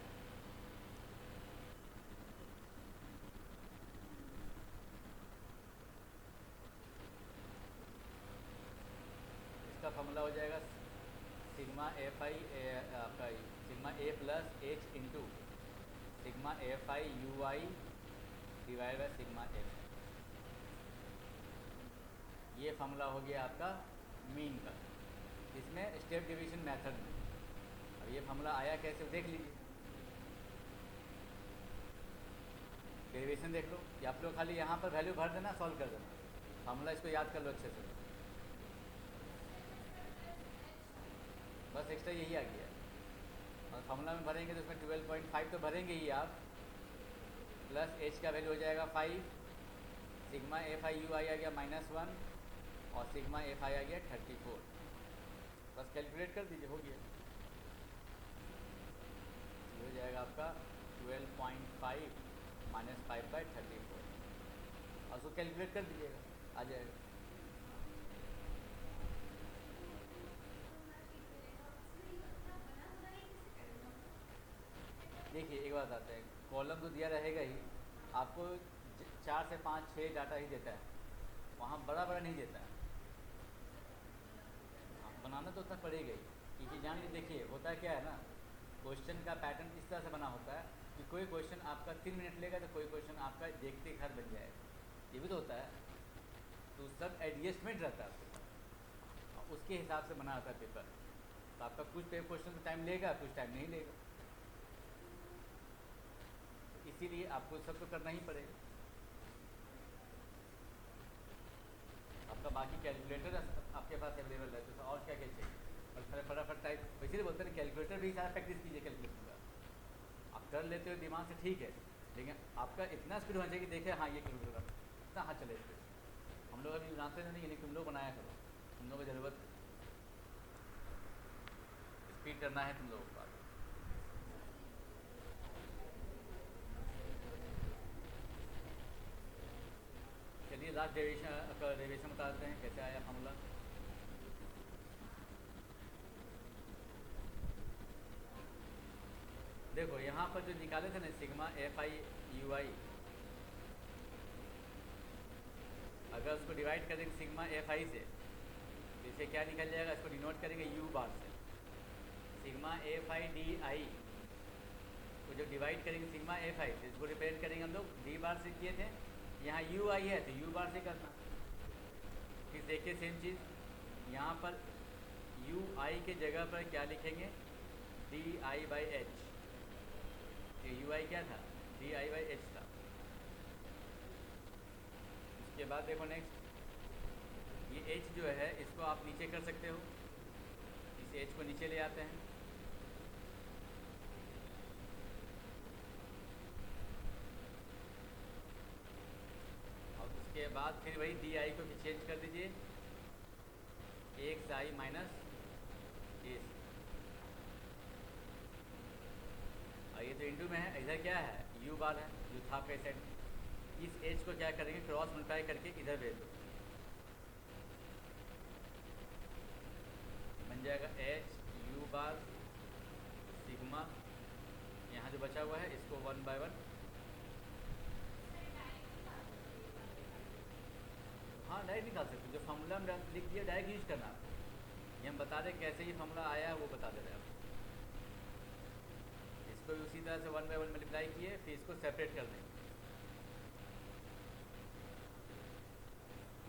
इसका फॉर्मूला हो जाएगा सिग्मा एफ आई आपका sigma A plus H into sigma f I you I divide by sigma F. ये फार्मूला हो गया आपका मीन का, इसमें स्टेप डिवीजन मेथड में। अब ये फार्मूला आया कैसे देख लीजिए, डेरिवेशन देख लो, या आप लोग खाली यहाँ पर वैल्यू भर देना, सॉल्व कर देना, फार्मूला इसको याद कर लो अच्छे से, बस एक्स्ट्रा यही आ गया। और फार्मूला में भरेंगे तो उसमें 12.5 तो भरेंगे ही आप, प्लस एच का वैल्यू हो जाएगा 5, सिग्मा एफ आई यू आई आ गया -1 और सिग्मा एफ आई आ गया 34। बस कैलकुलेट कर दीजिए, हो गया। ये हो जाएगा आपका 12.5 -5/34, और उसको कैलकुलेट कर दीजिएगा, आ जाएगा। देखिए एक बात आते हैं, कॉलम तो दिया रहेगा ही आपको, 4 से 5 6 डाटा ही देता है, वहाँ बड़ा बड़ा नहीं देता है। बनाना तो उतना पड़ेगा ही, क्योंकि जान लीजिए देखिए होता क्या है ना, क्वेश्चन का पैटर्न इस तरह से बना होता है कि कोई क्वेश्चन आपका 3 मिनट लेगा तो कोई क्वेश्चन आपका देखते घर बन जाएगा, ये भी तो होता है। तो सब एडजस्टमेंट रहता है आपके, उसके हिसाब से बना होता है पेपर। तो आपका कुछ क्वेश्चन तो टाइम लेगा, कुछ टाइम नहीं लेगा, इसीलिए आपको सब तो करना ही पड़ेगा। आपका बाकी कैलकुलेटर आपके पास अवेलेबल है, तो और क्या क्या चाहिए, और फटाफट टाइप। इसीलिए बोलते हैं कैलकुलेटर भी सारा प्रैक्टिस कीजिए कैलकुलेटर का। आप कर लेते हो दिमाग से ठीक है, लेकिन आपका इतना स्पीड होना चाहिए कि देखे हाँ ये कैलकुलेटर इतना हाँ चले स्पीड। हम लोग अभी बनाते नहीं, यानी तुम लोग बनाया करो, तुम लोगों को ज़रूरत है, स्पीड करना है तुम लोगों को। चलिए लास्ट डेरिवेशन बताते हैं कैसे आया फॉर्मूला। देखो यहाँ पर जो निकाले थे ना सिग्मा एफ आई यू आई, अगर उसको डिवाइड करेंगे सिग्मा एफ आई से तो इसे क्या निकल जाएगा, इसको डिनोट करेंगे यू बार से। सिग्मा एफ आई डी आई को जब डिवाइड करेंगे सिग्मा एफ आई से, इसको रिप्रेजेंट करेंगे हम लोग डी बार से किए थे, यहाँ यू आई है तो यू बार से करना। फिर देखिए सेम चीज़ यहाँ पर यू आई के जगह पर क्या लिखेंगे, डी आई बाई एच। ये यू आई क्या था, डी आई बाई एच था। उसके बाद देखो नेक्स्ट, ये एच जो है इसको आप नीचे कर सकते हो, इस एच को नीचे ले आते हैं। और उसके बाद फिर वही डी आई को भी चेंज कर दीजिए, एक्स आई माइनस ए। और ये तो इंटू में है, इधर क्या है यू बार है जो था आपका साइड में। इस एच को क्या करेंगे क्रॉस मल्टीप्लाई करके इधर भेज दो, बन जाएगा एच यू बार सिग्मा, यहाँ जो बचा हुआ है इसको 1/1। हाँ डायरेक्ट निकाल सकते, जो फार्मूला में लिख दिया डायरेक्ट यूज करना आपको। ये हम बता दें कैसे ये फार्मूला आया है वो बता दे रहे हैं आपको। इसको भी उसी तरह से 1/1 मल्टीप्लाई किए, फिर इसको सेपरेट कर देंगे।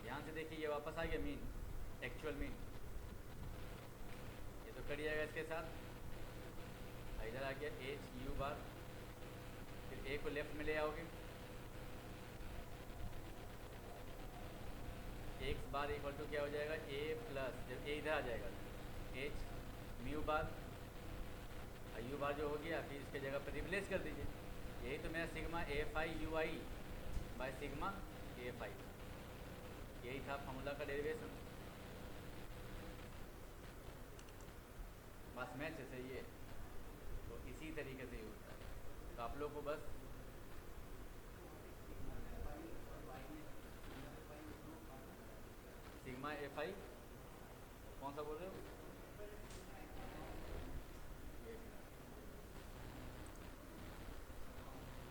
यहाँ से देखिए ये वापस आ गया मीन, एक्चुअल मीन, ये तो कट जाएगा इसके साथ। इधर आ गया एच यू बार, फिर ए को लेफ्ट में ले आओगे, एक्स बार इक्वल टू क्या हो जाएगा ए प्लस, जब ए इधर आ जाएगा एच म्यू बार, और यू बार जो हो गया फिर इसके जगह पर रिप्लेस कर दीजिए। यही तो मेरा sigma f I you I by sigma f आई, यही था फॉर्मूला का डेरिवेशन। बस मैच है सही है, तो इसी तरीके से ही होता है। तो आप लोग को बस सिग्मा एफ आई कौन सा बोल रहे हो,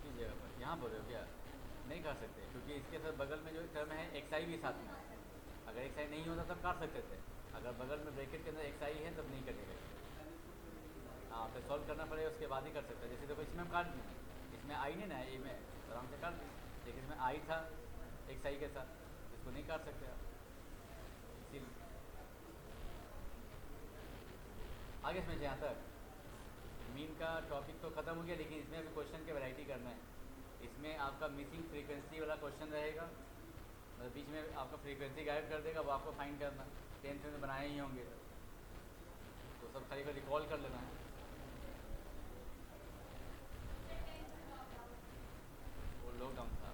किस जगह पर यहाँ बोल रहे हो क्या, नहीं काट सकते क्योंकि इसके साथ बगल में जो टर्म है एक्स आई भी साथ में है। अगर एक्स आई नहीं होता तब काट सकते थे, अगर बगल में ब्रैकेट के अंदर एक्स आई है तब नहीं कटेगा। हाँ फिर सॉल्व करना पड़ेगा, उसके बाद ही कर सकते हैं। जैसे देखो इसमें हम काट दिए, इसमें आई नहीं ना ए में, तो आराम से काट दिए, लेकिन इसमें आई था एक्स आई के साथ, इसको नहीं काट सकते आप, इसीलिए आगे इसमें जहाँ तक मीन का टॉपिक तो ख़त्म हो गया, लेकिन इसमें भी क्वेश्चन की वैरायटी करना है। इसमें आपका मिसिंग फ्रीक्वेंसी वाला क्वेश्चन रहेगा, मतलब बीच में आपका फ्रीक्वेंसी गाइड कर देगा, वो आपको फाइंड करना। 10th में बनाए ही होंगे तो सब खाली का रिकॉल कर लेना है। वो लॉकडाउन था।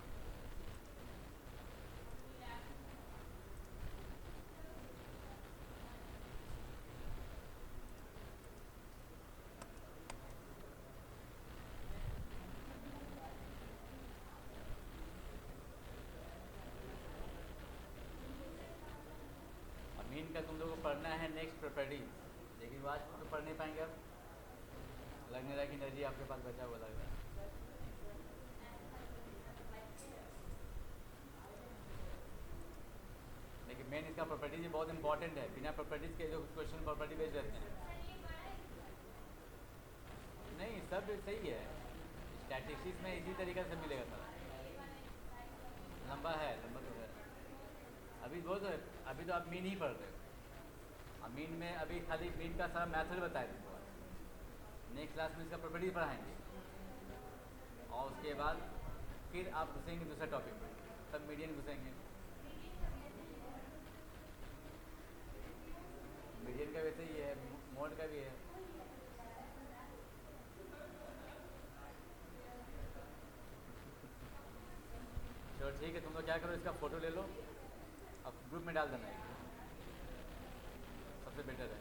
और मीन का तुम लोगों को पढ़ना है नेक्स्ट प्रॉपर्टीज, लेकिन वो आज तो पढ़ नहीं पाएंगे अब, लगने रहा कि एनर्जी आपके पास बचा हुआ लग रहा है। लेकिन मेन का प्रॉपर्टीज बहुत इंपॉर्टेंट है, बिना प्रॉपर्टीज़ के जो क्वेश्चन प्रॉपर्टी बेस्ड रहते हैं। नहीं सब सही है, स्टैटिस्टिक्स में इसी तरीके से मिलेगा सारा। लंबा है, लंबा तो है। अभी वो तो अभी तो आप मीन ही पढ़ रहे हो, अब मीन में अभी खाली मीन का सारा मैथड बताया तुमको। नेक्स्ट क्लास में इसका प्रॉपर्टी पढ़ाएंगे और उसके बाद फिर आप घुसेंगे दूसरा टॉपिक में, तब मीडियन घुसेंगे। मीडियन का वैसे ही है, मोड का भी है। चलो ठीक है, तुम लोग क्या करो, इसका फ़ोटो ले लो अब ग्रुप में डाल देना, एक सबसे बेटर है।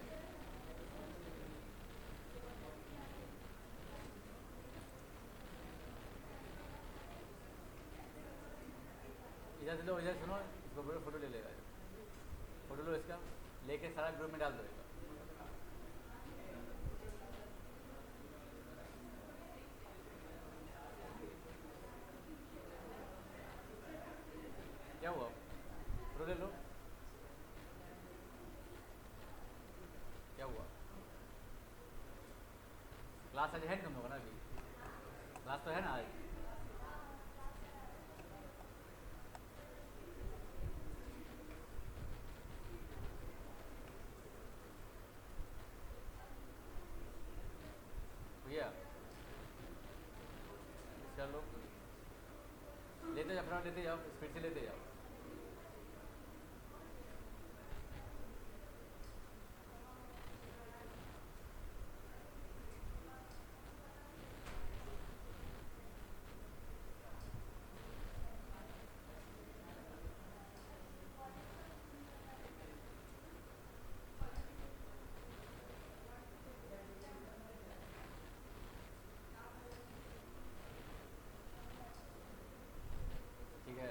इधर से लो, इधर सुनो, इसको बोलो फ़ोटो ले लेगा, फ़ोटो लो इसका, लेके सारा ग्रुप में डाल दो इसका। क्या हुआ, फ़ोटो ले लो, क्या हुआ? क्लास आज है नहीं तुम लोग ना, अभी क्लास तो है ना आज? भैया चलो लेते जाओ, फटाफट लेते जाओ, स्पीड से लेते जाओ। ठीक है,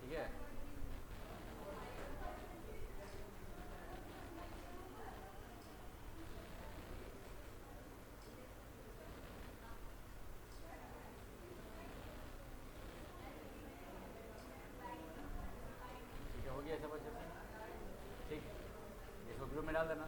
ठीक है, ठीक है, हो गया सब अच्छे से। ठीक, इसको ग्रुप में डाल देना।